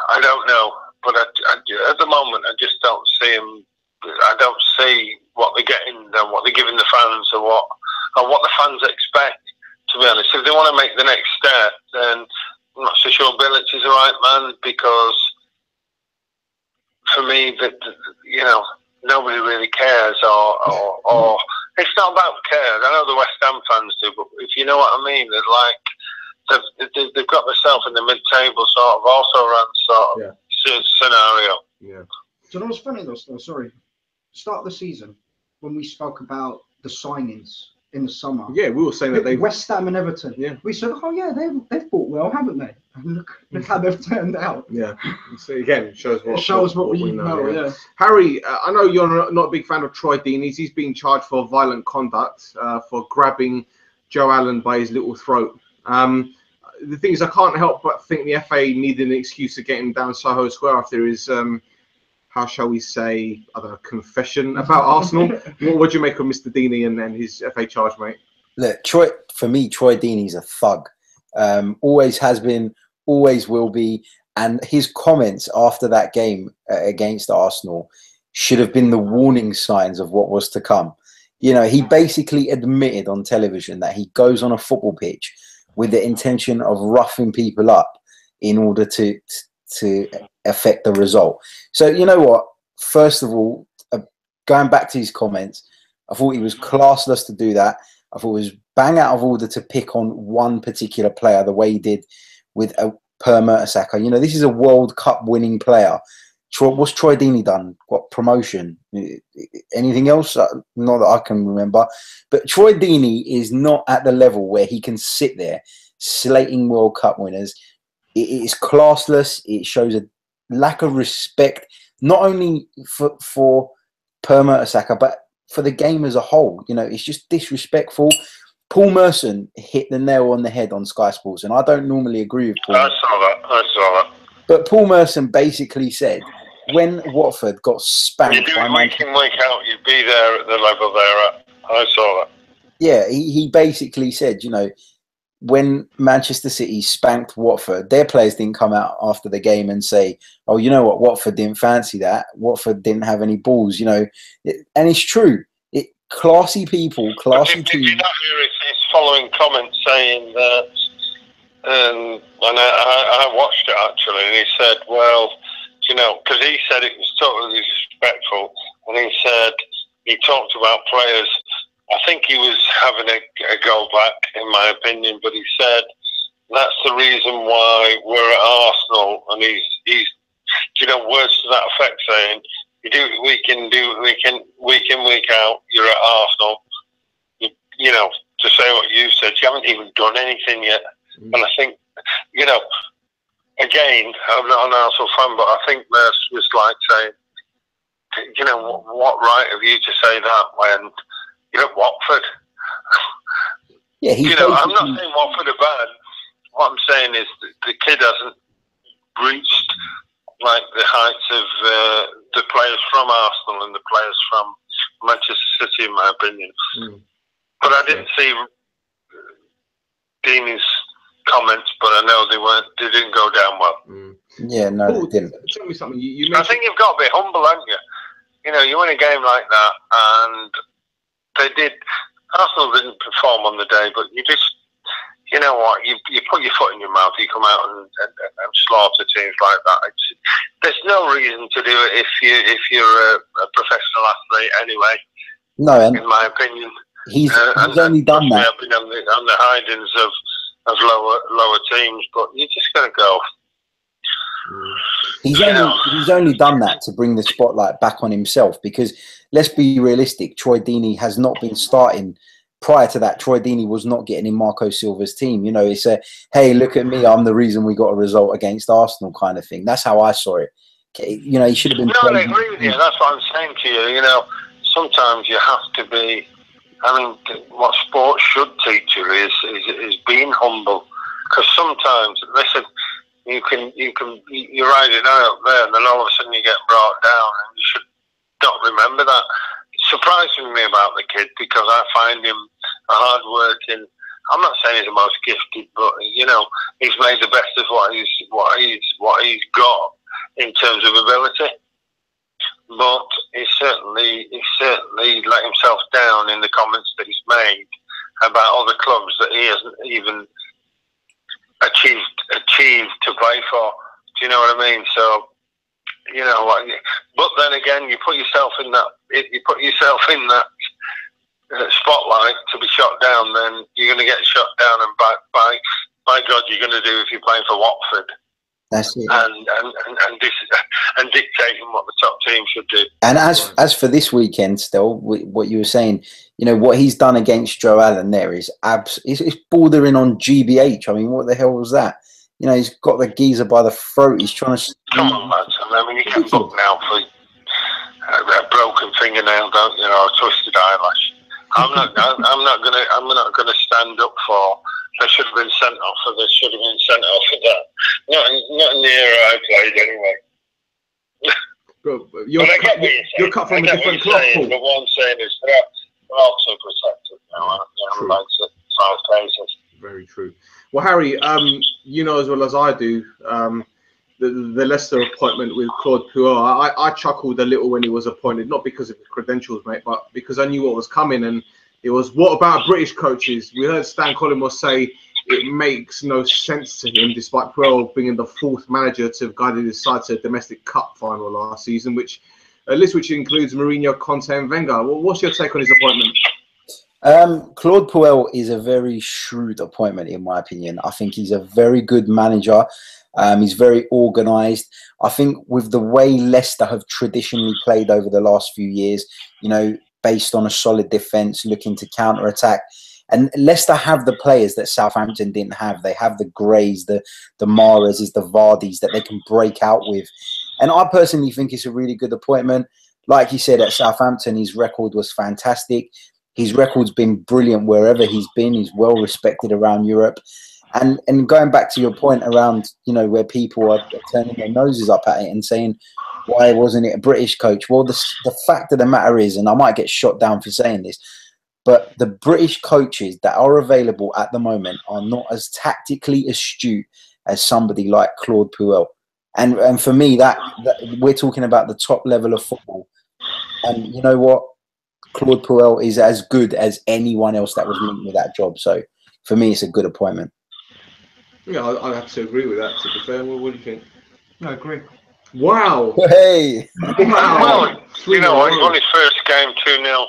S4: I don't know, but at the moment, I just don't see him. I don't see what they're getting and what they're giving the fans, or what the fans expect. To be honest, if they want to make the next step, then I'm not so sure Bilic is the right man, because for me, that, you know, nobody really cares, or it's not about care. I know the West Ham fans do, but if you know what I mean, they've got themselves in the mid-table sort of also run sort of scenario.
S1: Yeah.
S2: Do you know what's funny though? Sorry, start of the season when we spoke about the signings in the summer.
S1: Yeah, we were saying that they
S2: West Ham and Everton.
S1: Yeah.
S2: We said, oh yeah, they've bought well, haven't they? And look how they've turned out.
S1: Yeah. So again, it shows what
S2: we know. Yeah.
S1: Harry, I know you're not a big fan of Troy Deeney's. He's been charged for violent conduct for grabbing Joe Allen by his little throat. The thing is, I can't help but think the FA needed an excuse to get him down Soho Square after his, how shall we say, I don't know, confession about Arsenal. What do you make of Mr. Deeney and his FA charge, mate?
S3: Look, for me, Troy Deeney's a thug. Always has been, always will be. And his comments after that game against Arsenal should have been the warning signs of what was to come. You know, he basically admitted on television that he goes on a football pitch with the intention of roughing people up in order to affect the result. So, you know what? First of all, going back to his comments, I thought he was classless to do that. I thought it was bang out of order to pick on one particular player the way he did with Per Mertesacker. You know, this is a World Cup winning player. What's Troy Deeney done? What promotion? Anything else? Not that I can remember. But Troy Deeney is not at the level where he can sit there slating World Cup winners. It is classless. It shows a lack of respect, not only for Per Mertesacker, but for the game as a whole. You know, it's just disrespectful. Paul Merson hit the nail on the head on Sky Sports, and I don't normally agree with Paul.
S4: I saw that.
S3: But Paul Merson basically said, when Watford got spanked,
S4: you do it week in, week out, you'd be there at the level they're at. I saw that.
S3: Yeah, he basically said, you know, when Manchester City spanked Watford, their players didn't come out after the game and say, oh, you know what, Watford didn't fancy that. Watford didn't have any balls, you know. And it's true. Classy people, classy teams. Did you not
S4: hear his following comment saying that, and I watched it actually, and he said, well, you know, because he said it was totally disrespectful, and he said, he talked about players, I think he was having a go back, in my opinion, but he said, that's the reason why we're at Arsenal, and he's you know, words to that effect saying, you do it week in, week out, you're at Arsenal. You know, to say what you said, you haven't even done anything yet. And I think, you know, again, I'm not an Arsenal fan, but I think Merce was like saying, you know, what right have you to say that when you're at Watford?
S3: Yeah,
S4: you know, I'm not saying Watford are bad. What I'm saying is the kid hasn't reached like the heights of the players from Arsenal and the players from Manchester City, in my opinion. But I didn't see Deeney's comments, but I know they didn't go down well.
S3: Yeah, no,
S1: Paul,
S3: they didn't.
S1: Tell me something.
S4: I think you've got to be humble, haven't you? You know, you win a game like that, and Arsenal didn't perform on the day, but you just, you know what, you put your foot in your mouth, you come out and slaughter teams like that. There's no reason to do it if you're a professional athlete anyway.
S3: No, and
S4: in my opinion,
S3: he's only done that.
S4: I've been on the hidings of lower teams, but you just got to go.
S3: He's only done that to bring the spotlight back on himself, because let's be realistic, Troy Deeney has not been starting. Prior to that, Troy Deeney was not getting in Marco Silva's team. You know, it's a, hey, look at me, I'm the reason we got a result against Arsenal kind of thing. That's how I saw it. You know, he should have been...
S4: No, I agree with you. That's what I'm saying to you. You know, sometimes you have to be... I mean, what sports should teach you is being humble. Because sometimes, listen, you're riding out there and then all of a sudden you get brought down, and you should not remember that. It's surprising me about the kid, because I find him a hard-working... I'm not saying he's the most gifted, but, you know, he's made the best of what he's got in terms of ability. But he certainly let himself down in the comments that he's made about other clubs that he hasn't even achieved to play for. Do you know what I mean? So, you know what? But then again, you put yourself in that spotlight to be shot down, then you're going to get shot down, and by God, you're going to do if you're playing for Watford.
S3: That's it.
S4: And dictating what the top team should do.
S3: And as for this weekend, still, what you were saying, you know, what he's done against Joe Allen there is it's bordering on GBH. I mean, what the hell was that? You know, he's got the geezer by the throat. He's trying to...
S4: Come on, lads. I mean, you get booked now for a broken fingernail, don't you know, a twisted eyelash. I'm not gonna stand up for they should have been sent off, or they should have been sent off for that. Not in the era I played, anyway.
S1: Bro, you're cut from a different cloth, Paul.
S4: But what I'm saying is they're all too protected now. Like five cases.
S1: Very true. Well, Harry, you know as well as I do, the Leicester appointment with Claude Puel. I chuckled a little when he was appointed, not because of his credentials, mate, but because I knew what was coming. And it was, what about British coaches? We heard Stan Collymore say it makes no sense to him, despite Puel being the fourth manager to have guided his side to a domestic cup final last season, which includes Mourinho, Conte, and Wenger. Well, what's your take on his appointment?
S3: Claude Puel is a very shrewd appointment, in my opinion. I think he's a very good manager. He's very organised. I think with the way Leicester have traditionally played over the last few years, you know, based on a solid defence, looking to counter-attack. And Leicester have the players that Southampton didn't have. They have the Greys, the Mahrezes, the Vardys that they can break out with. And I personally think it's a really good appointment. Like he said, at Southampton, his record was fantastic. His record's been brilliant wherever he's been. He's well respected around Europe. And going back to your point around, you know, where people are turning their noses up at it and saying, why wasn't it a British coach? Well, the fact of the matter is, and I might get shot down for saying this, but the British coaches that are available at the moment are not as tactically astute as somebody like Claude Puel. And for me, that we're talking about the top level of football. And you know what? Claude Puel is as good as anyone else that was linked with that job. So for me, it's a good appointment.
S1: Yeah, I have to agree with that, to be fair. What do you think?
S2: I agree.
S1: Wow.
S3: Hey.
S1: Wow.
S4: Well, you know, on his first game, 2-0.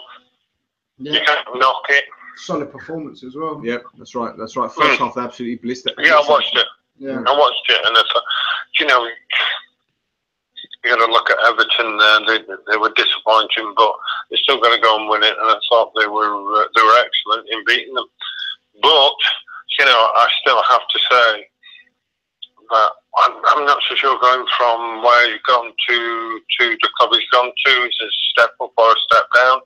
S2: Yeah.
S4: You can't knock it.
S2: Solid performance as well.
S1: Yep, that's right. That's right. First half, absolutely blistered.
S4: Yeah, I watched it.
S2: Yeah.
S4: I watched it, and I thought, you know, you got to look at Everton. They were disappointing, but they still got to go and win it. And I thought they were excellent in beating them. But you know, I still have to say that I'm not so sure going from where he's gone to the club he's gone to is a step up or a step down.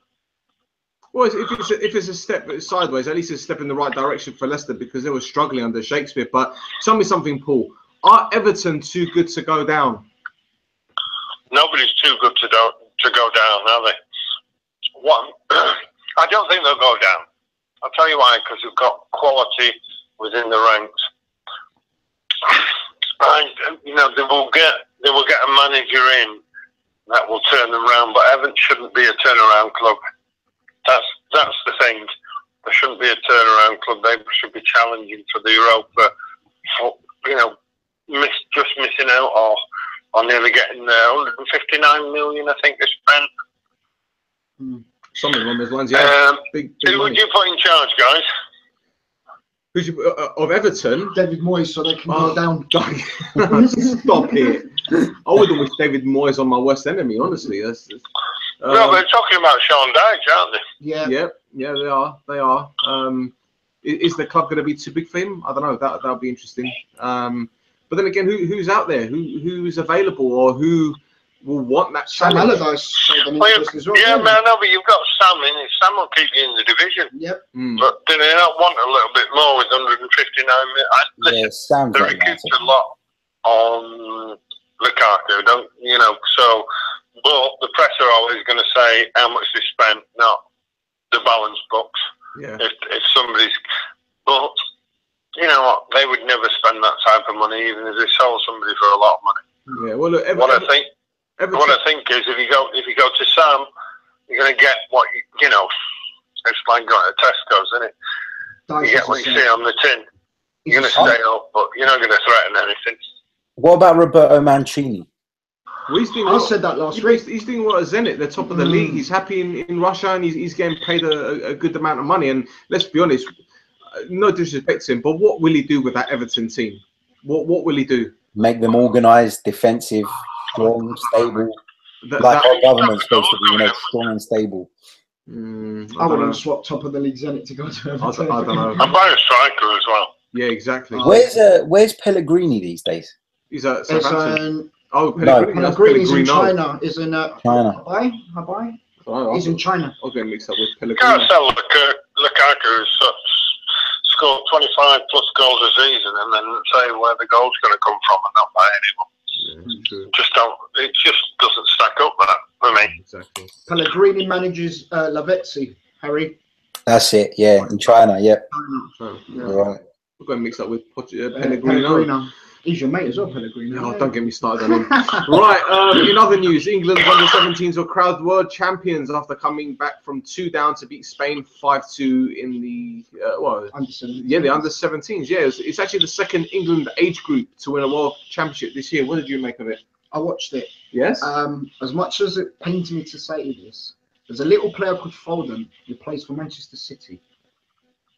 S1: Well, if it's a step sideways, at least it's a step in the right direction for Leicester, because they were struggling under Shakespeare. But tell me something, Paul. Are Everton too good to go down?
S4: Nobody's too good to go down, are they? One, I don't think they'll go down. I'll tell you why, because they've got quality within the ranks. And you know, they will get a manager in that will turn them around. But Everton shouldn't be a turnaround club. That's the thing. There shouldn't be a turnaround club. They should be challenging for the Europa. You know, just missing out or nearly getting 159 million, I think they spent.
S1: Something along those lines, yeah. Big
S4: who would you put in charge, guys?
S1: Who's of Everton?
S2: David Moyes, so they can go down.
S1: Stop it. I wouldn't wish David Moyes on my worst enemy, honestly.
S4: No, they're talking about Sean Dyche, aren't they?
S2: Yeah.
S1: Yeah, they are. Is the club going to be too big for him? I don't know. That'll be interesting. But then again, who's out there? Who's available, or who will want that
S2: Sam
S1: challenge?
S2: Allardyce.
S4: Yeah, man, no, but you've got Sam in it. Sam will keep you in the division.
S2: Yep.
S4: But do they not want a little bit more with 159 million? Listen, they recouped a lot on Lukaku, don't you know? So, but the press are always going to say how much they spent, not the balance books.
S1: Yeah.
S4: If somebody's, but you know what? They would never spend that type of money, even if they sold somebody for a lot of money.
S1: Yeah. Well, look,
S4: what I think is, if you go to Sam, you're going to get what you know. It's like going to Tesco's, isn't it? You get what you see on the tin. You're going to stay up, but you're not going to threaten anything.
S3: What about Roberto Mancini?
S1: Well,
S2: I said that last week.
S1: He's doing what at Zenit, the top of the league. He's happy in Russia, and he's getting paid a good amount of money. And let's be honest, no disrespect to him, but what will he do with that Everton team? What will he do?
S3: Make them organised, defensive, strong, stable. Like our government's supposed to be, strong and stable.
S2: I wouldn't swap top of the league Zenit to go to Everton.
S1: I don't know.
S4: I'm buying a striker as well.
S1: Yeah, exactly.
S3: Where's Pellegrini these days?
S1: He's at
S2: It's,
S1: Southampton.
S2: Pellegrini's in China. Is in
S3: China.
S2: Hawaii? He's in China.
S1: I'll get mixed up with
S4: You
S1: Pellegrini.
S4: can't sell Lukaku, who's scored 25 plus goals a season, and then say where the goal's going to come from and not buy anyone.
S1: Yeah,
S4: Just don't. It just doesn't stack up that for me.
S1: exactly.
S2: Pellegrini manages Lavezzi, Harry.
S3: That's it. Yeah, in China. Yep.
S1: So,
S3: Right.
S1: we're going mixed up with Pellegrino.
S2: Pellegrino. He's your mate as well, Pellegrino.
S1: Oh, don't get me started on him. Right, in other news, England under-17s were crowned world champions after coming back from 2 down to beat Spain 5-2 in the the under-17s. Yeah, it's actually the second England age group to win a world championship this year. What did you make of it?
S2: I watched it.
S1: Yes.
S2: As much as it pains me to say this, there's a little player called Foden who plays for Manchester City.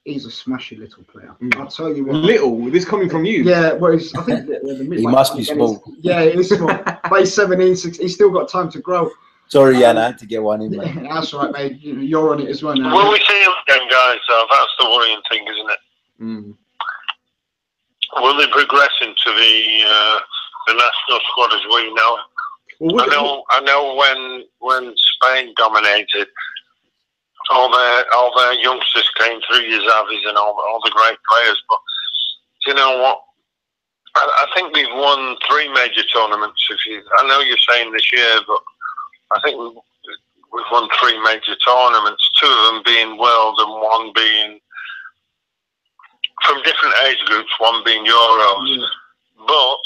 S2: He's a smashy little player. I'll tell you what.
S1: Little? This coming from you?
S2: Yeah, well, I think the
S3: He must be small.
S2: Yeah, he's small. But he's 17, 16. He's still got time to grow.
S3: Sorry, Jan, I had to get one in, mate.
S2: Yeah, that's right, mate. You're on it as well now.
S4: Will we see him again, guys? That's the worrying thing, isn't it?
S1: Mm.
S4: Will they progress into the national squad as we know?
S1: Well,
S4: I know when Spain dominated, all their youngsters came through, Zavis and all the great players. But do you know what? I think we've won 3 major tournaments. I know you're saying this year, but I think we've won 3 major tournaments. 2 of them being world and 1 being from different age groups. 1 being Euros. Yeah. But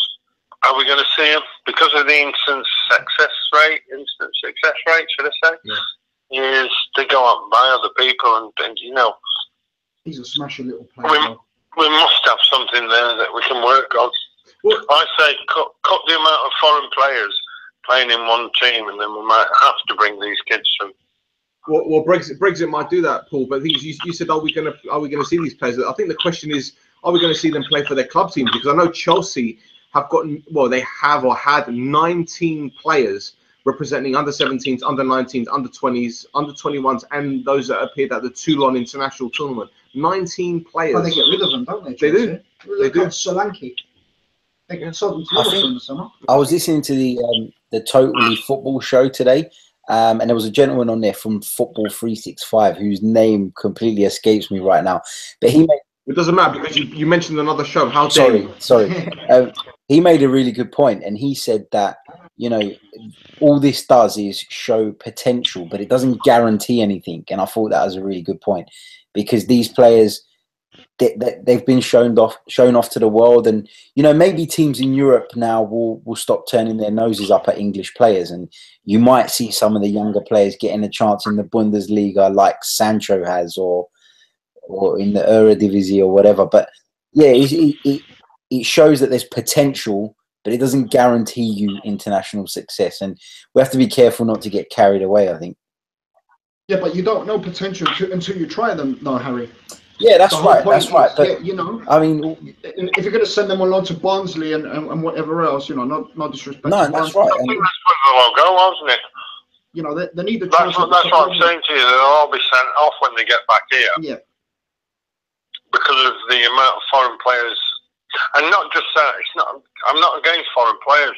S4: are we going to see them because of the instant success rate? Should I say? Yeah. Is they go out and buy other people, and you know,
S2: he's a smashy little player.
S4: We must have something there that we can work on. Well, I say cut the amount of foreign players playing in one team, and then we might have to bring these kids through.
S1: Well, Brexit might do that, Paul. But the thing is, you said, are we going to see these players? I think the question is, are we going to see them play for their club teams? Because I know Chelsea have gotten, they have or had 19 players representing under-17s, under-19s, under-20s, under-21s, and those that appeared at the Toulon International Tournament. 19 players.
S2: Oh, they get rid of them, don't they?
S1: They do.
S2: They do. Solanke. They get sold them to Liverpool in the summer.
S3: I was listening to the Totally Football show today, and there was a gentleman on there from Football 365 whose name completely escapes me right now. But he made...
S1: It doesn't matter because you mentioned another show. How
S3: sorry. He made a really good point, and he said that, you know, all this does is show potential, but it doesn't guarantee anything. And I thought that was a really good point, because these players, they've been shown off to the world, and you know, maybe teams in Europe now will stop turning their noses up at English players, and you might see some of the younger players getting a chance in the Bundesliga, like Sancho has, or in the Eredivisie or whatever. But yeah, it shows that there's potential, but it doesn't guarantee you international success, and we have to be careful not to get carried away, I think.
S2: Yeah, but you don't know potential until you try them, no, Harry.
S3: Yeah, that's right. That's right. But,
S2: you know,
S3: I mean,
S2: if you're going to send them along to Barnsley and whatever else, you know, not disrespect.
S3: No, that's right.
S4: I think that's what the logo, wasn't it?
S2: You know, they need the.
S4: That's what I'm saying to you. They'll all be sent off when they get back here.
S2: Yeah. Because
S4: of the amount of foreign players, and not just that. It's not. I'm not against foreign players.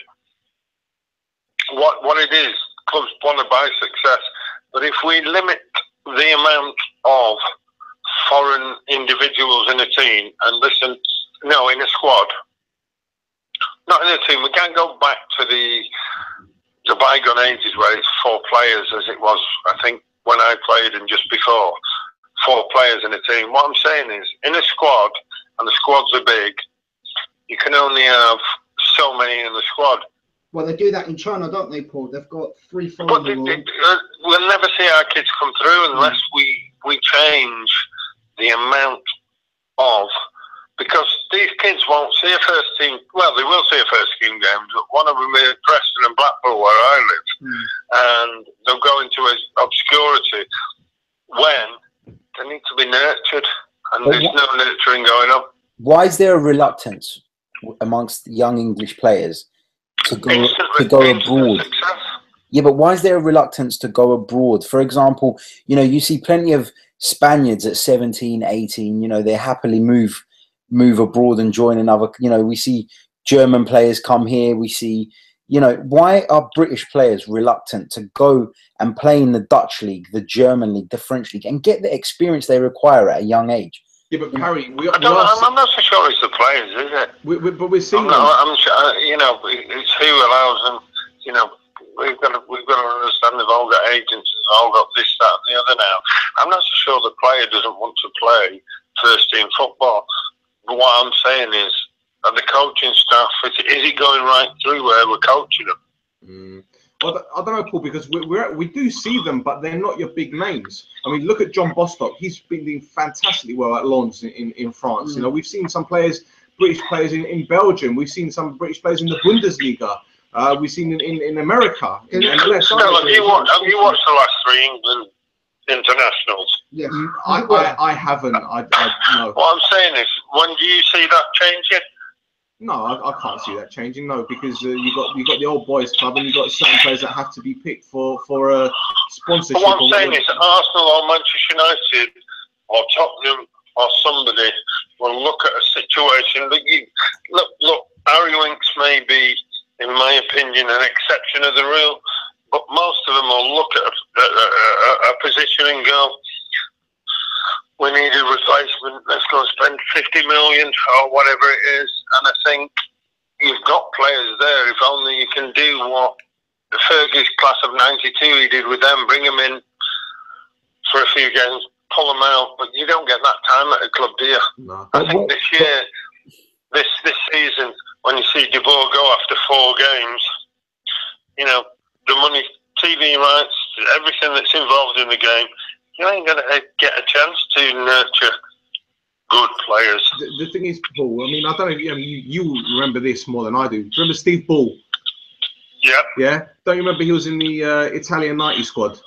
S4: What it is, clubs want to buy success. But if we limit the amount of foreign individuals in a team, and listen, no, in a squad, not in a team, we can't go back to the bygone ages where it's 4 players as it was, I think, when I played and just before. 4 players in a team. What I'm saying is, in a squad, and the squads are big, you can only have so many in the squad.
S2: Well, they do that in China, don't they, Paul? They've got 3, 4.
S4: But we'll never see our kids come through unless we change the amount of, because these kids won't see a first team. Well, they will see a first team game. But one of them is Preston and Blackpool, where I live, and they'll go into obscurity when they need to be nurtured, and there's no nurturing going on.
S3: Why is there a reluctance amongst young English players to go abroad?
S4: Success.
S3: Yeah, but why is there a reluctance to go abroad? For example, you know, you see plenty of Spaniards at 17, 18, you know, they happily move abroad and join another, you know, we see German players come here, we see, you know, why are British players reluctant to go and play in the Dutch league, the German league, the French league, and get the experience they require at a young age?
S1: Yeah, but Parry,
S4: I'm not so sure it's the players, is it?
S1: But we're seeing.
S4: I'm sure, you know, it's who allows them. You know, we've got to understand they've all got agents, they've all got this, that, and the other now. I'm not so sure the player doesn't want to play first team football. But what I'm saying is, the coaching staff, is it going right through where we're coaching them?
S1: Well, I don't know, Paul, because we do see them, but they're not your big names. I mean, look at John Bostock. He's been doing fantastically well at Lens in France. You know, we've seen some players, British players in Belgium. We've seen some British players in the Bundesliga. We've seen in America.
S4: Have you watched the last 3 England internationals?
S2: Yes.
S1: I haven't. No.
S4: What I'm saying is, when do you see that changing?
S1: No, I can't see that changing. No, because you got the old boys club, and you got certain players that have to be picked for a sponsorship.
S4: But what I'm saying is, Arsenal or Manchester United or Tottenham or somebody will look at a situation. Look, Harry Winks may be, in my opinion, an exception of the rule, but most of them will look at a position and go, we need a replacement, let's go spend 50 million or whatever it is. And I think you've got players there, if only you can do what the Fergie's class of 92 he did with them, bring them in for a few games, pull them out, but you don't get that time at a club, do you?
S1: No.
S4: I think this year, this season, when you see De Boer go after 4 games, you know, the money, TV rights, everything that's involved in the game, you ain't going to get a chance to nurture good players.
S1: The thing is, Paul, I mean, I don't know if you remember this more than I do. Remember Steve Ball?
S4: Yeah.
S1: Yeah? Don't you remember he was in the Italian 90 squad?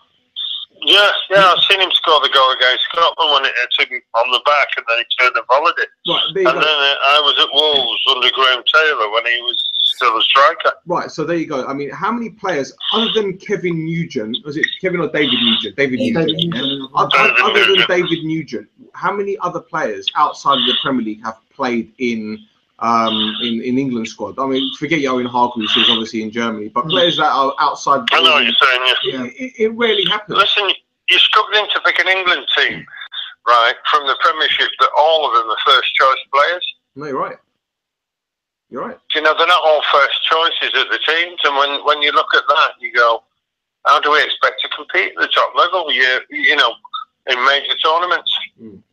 S4: Yeah, I've seen him score the goal against Scotland when it took him on the back and then he turned the volley.
S1: Right, there you
S4: and
S1: go.
S4: then I was at Wolves under Graham Taylor when he was still a striker.
S1: Right, so there you go. I mean, how many players, other than Kevin Nugent, was it Kevin or David Nugent? David Nugent. Yeah. Other than David Nugent, how many other players outside of the Premier League have played in England squad? I mean, forget Owen Hargreaves, who's obviously in Germany, but players that are outside.
S4: I know what you're saying.
S1: Yeah. It rarely happens.
S4: Listen, you're struggling to pick an England team, right, from the Premiership that all of them are first choice players.
S1: No, you're right. You're right.
S4: You know, they're not all first choices at the teams, and when you look at that, you go, how do we expect to compete at the top level? You know, in major tournaments.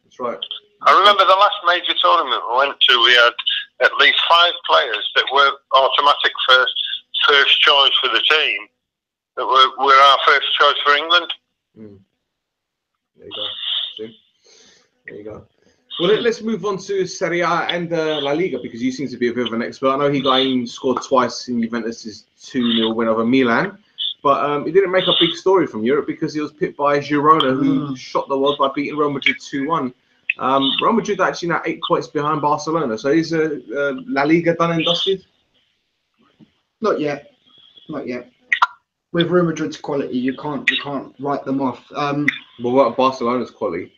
S1: That's right.
S4: I remember the last major tournament we went to, we had at least 5 players that were automatic first choice for the team, that were our first choice for England.
S1: There you go. See? There you go. Well, let's move on to Serie A and La Liga, because you seem to be a bit of an expert. I know Higuain scored twice in Juventus' 2-0 win over Milan, but he didn't make a big story from Europe because he was pipped by Girona, who shot the world by beating Real Madrid 2-1. Real Madrid are actually now 8 points behind Barcelona. So is La Liga done and dusted?
S2: Not yet. Not yet. With Real Madrid's quality, you can't write them off.
S1: But what about Barcelona's quality?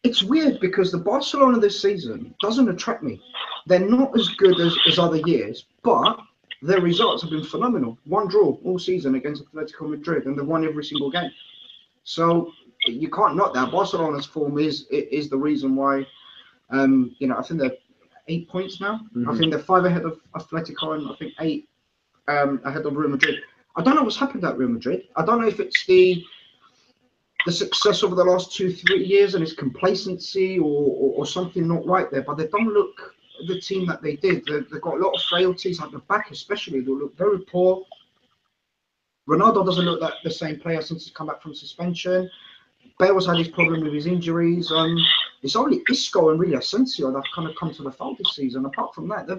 S2: It's weird because the Barcelona this season doesn't attract me. They're not as good as other years, but their results have been phenomenal. 1 draw all season against Atletico Madrid, and they've won every single game. So you can't knock that. Barcelona's form is the reason why. You know, I think they're 8 points now. I think they're 5 ahead of Atletico, and I think 8 ahead of Real Madrid. I don't know what's happened at Real Madrid. I don't know if it's the success over the last 2-3 years and its complacency or something not right there, but they don't look the team that they did. They've got a lot of frailties at the back, especially. They look very poor. Ronaldo doesn't look like the same player since he's come back from suspension. Bale's had his problem with his injuries. It's only Isco and really Asensio that have kind of come to the fold this season. Apart from that,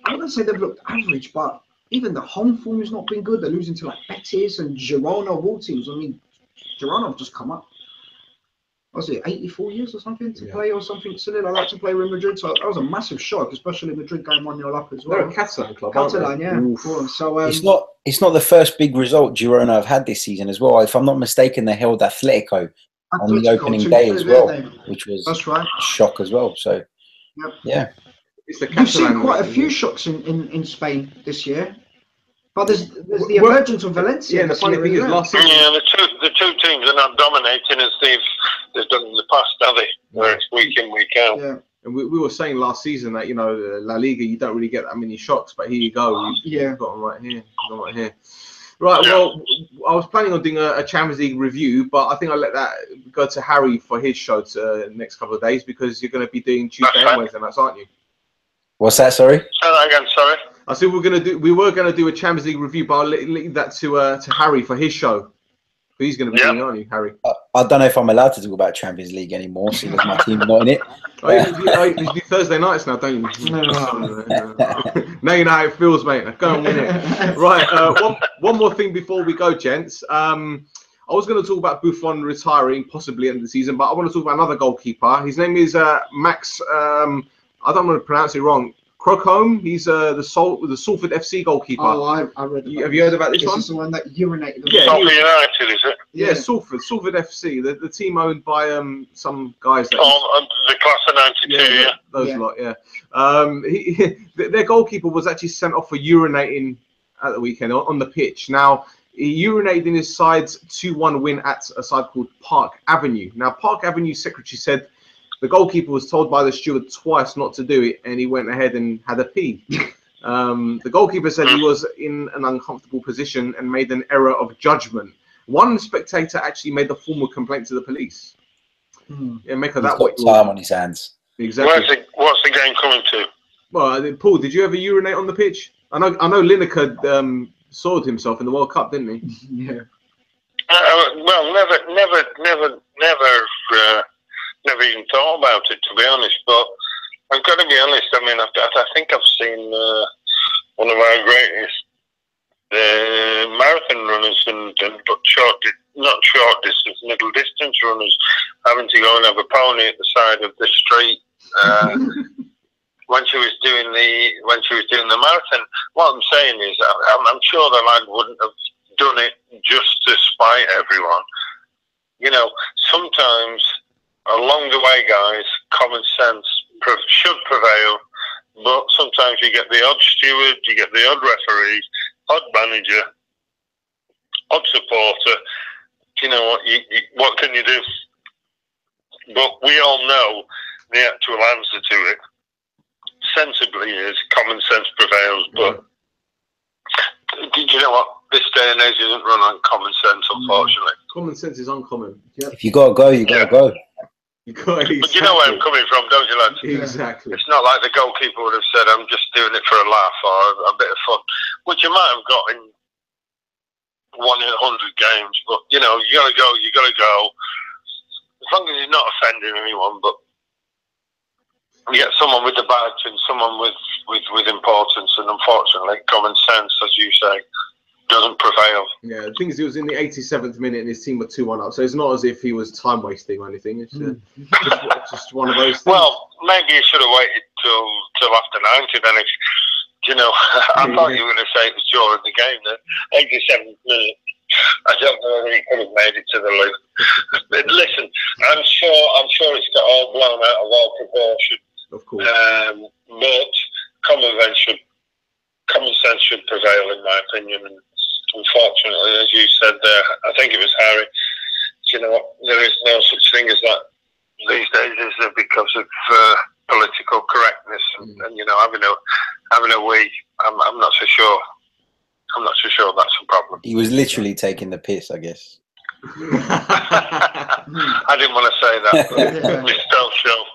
S2: I wouldn't say they've looked average, but even the home form has not been good. They're losing to like Betis and Girona of all teams. I mean, Girona have just come up. Was it 84 years or something to play or something silly like that to play Real Madrid? So that was a massive shock, especially Madrid going 1-0 up as well.
S1: They're a Catalan club,
S2: Catalan, yeah. Cool. So
S3: it's not the first big result Girona have had this season as well. If I'm not mistaken, they held Atletico on the opening day as well, which was a shock as well. So yeah,
S2: you've seen quite a few shocks in Spain this year. But there's the emergence of Valencia.
S1: Yeah, and the funny thing is, last season,
S4: the two teams are not dominating as they've done in the past, have they? Where it's week in, week out.
S2: Yeah.
S1: And we were saying last season that, you know, La Liga, you don't really get that many shocks, but here you go. You've got them right here. Right, well, I was planning on doing a Champions League review, but I think I'll let that go to Harry for his show the next couple of days, because you're going to be doing Tuesday and Wednesday nights, aren't you?
S3: What's that, sorry?
S4: Say that again, sorry.
S1: I said we were going to do a Champions League review, but I'll leave that to Harry for his show. He's going to be doing it, aren't you, Harry?
S3: I don't know if I'm allowed to talk about Champions League anymore, seeing as my team's not in it.
S1: You do Thursday nights now, don't you? Now you know how it feels, mate. Go and win it. Right, one more thing before we go, gents. I was going to talk about Buffon retiring, possibly end of the season, but I want to talk about another goalkeeper. His name is Max, I don't want to pronounce it wrong, Crocombe. He's the Salford FC goalkeeper.
S2: Oh, I read about
S1: Have you heard about this one?
S2: This is the one that urinated.
S1: Yeah,
S4: Salford United, is it?
S1: Yeah, Salford FC, the team owned by some guys. That
S4: the class of '92,
S1: those lot, yeah. Their goalkeeper was actually sent off for urinating at the weekend on the pitch. Now, he urinated in his side's 2-1 win at a side called Park Avenue. Now, Park Avenue secretary said the goalkeeper was told by the steward twice not to do it, and he went ahead and had a pee. The goalkeeper said he was in an uncomfortable position and made an error of judgment. One spectator actually made a formal complaint to the police. Yeah, make of that what
S3: he's got time on his hands.
S1: Exactly.
S4: What's the game coming to?
S1: Well, Paul, did you ever urinate on the pitch? I know Lineker soiled himself in the World Cup, didn't he?
S2: Yeah.
S4: Well, never even thought about it, to be honest. But I've got to be honest. I mean, I think I've seen one of our greatest marathon runners and not short distance, middle distance runners having to go and have a pony at the side of the street when she was doing the marathon. What I'm saying is, I'm sure the lad wouldn't have done it just to spite everyone. You know, sometimes along the way, guys, common sense should prevail, but sometimes you get the odd steward, you get the odd referee, odd manager, odd supporter. You know what? What can you do? But we all know the actual answer to it. Sensibly is common sense prevails, but you know what? This day and age isn't run on common sense, unfortunately.
S1: Common sense is uncommon. Yep.
S3: If you gotta go, you gotta go.
S1: But
S4: you know where I'm coming from, don't you, lads?
S1: Exactly.
S4: It's not like the goalkeeper would have said, "I'm just doing it for a laugh or a bit of fun," which you might have got in 1 in 100 games. But you know, you gotta go. You gotta go. As long as he's not offending anyone, but you get someone with the badge and someone with importance, and unfortunately, common sense, as you say, doesn't prevail.
S1: Yeah, the thing is, he was in the 87th minute and his team were 2-1 up, so it's not as if he was time wasting or anything. It's just one of those things.
S4: Well, maybe you should have waited till after 90 then. If, you know, I thought you were going to say it was during the game. The 87th minute. I don't know whether he could have made it to the league. But listen, I'm sure it's got all blown out of all proportion.
S1: Of course.
S4: But common sense should prevail, in my opinion. And unfortunately, as you said there, I think it was Harry, you know what, there is no such thing as that these days, is there, because of political correctness and you know, having a wee. I'm not so sure. I'm not so sure that's a problem.
S3: He was literally taking the piss, I guess.
S4: I didn't want to say that, but it's still show.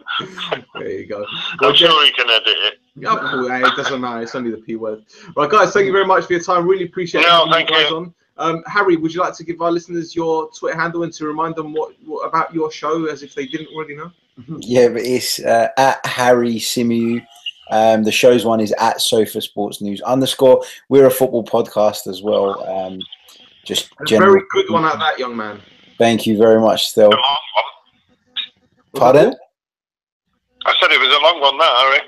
S1: There you go.
S4: I'm sure he can edit it.
S1: Yeah, cool. It doesn't matter. It's only the P word. Right, guys, thank you very much for your time. Really appreciate
S4: No,
S1: having
S4: thank
S1: you guys
S4: you.
S1: on. Harry, would you like to give our listeners your Twitter handle and to remind them what about your show, as if they didn't already know?
S3: Yeah, but it's at Harry Simiu. The show's one is at Sofa Sports News _. We're a football podcast as well. Just
S1: A
S3: general.
S1: very good one at that, young man.
S3: Thank you very much, Still. Pardon?
S4: I said it was a long one, that, Harry.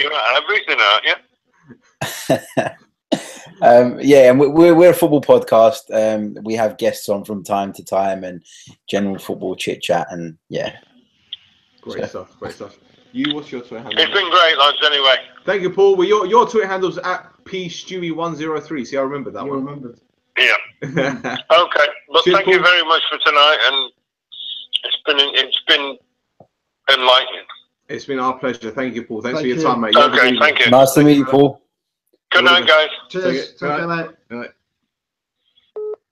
S4: You're at everything, aren't you?
S3: Yeah, and we're a football podcast. We have guests on from time to time and general football chit chat, and yeah.
S1: Great stuff. You, what's your Twitter handle?
S4: It's been great, lads, anyway.
S1: Thank you, Paul. Well, your Twitter handle's at pstewie103. See, I remembered that one.
S2: Remembered.
S4: Yeah. Okay. Well,
S1: Cheers,
S4: thank you
S1: Paul.
S4: very much for tonight, and it's been enlightening.
S1: It's been our pleasure. Thank you, Paul. Thanks
S2: Thank
S1: for your
S2: you.
S1: time, mate. You have a good
S4: Okay,
S1: evening.
S4: thank you.
S3: Nice to meet you, Paul.
S4: Good night, guys.
S2: Cheers.
S1: Take care,
S2: mate.
S1: All right.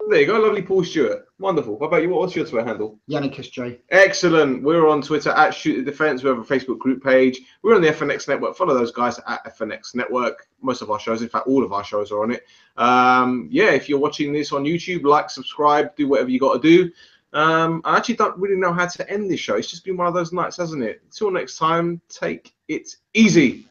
S1: There you go, lovely Paul Stewart. Wonderful. What about you? What's your Twitter handle?
S2: Yannickus J.
S1: Excellent. We're on Twitter at Shoot the Defense. We have a Facebook group page. We're on the FNX Network. Follow those guys at FNX Network. Most of our shows, in fact, all of our shows are on it. Yeah, if you're watching this on YouTube, like, subscribe, do whatever you got to do. I actually don't really know how to end this show. It's just been one of those nights, hasn't it? Till next time, take it easy.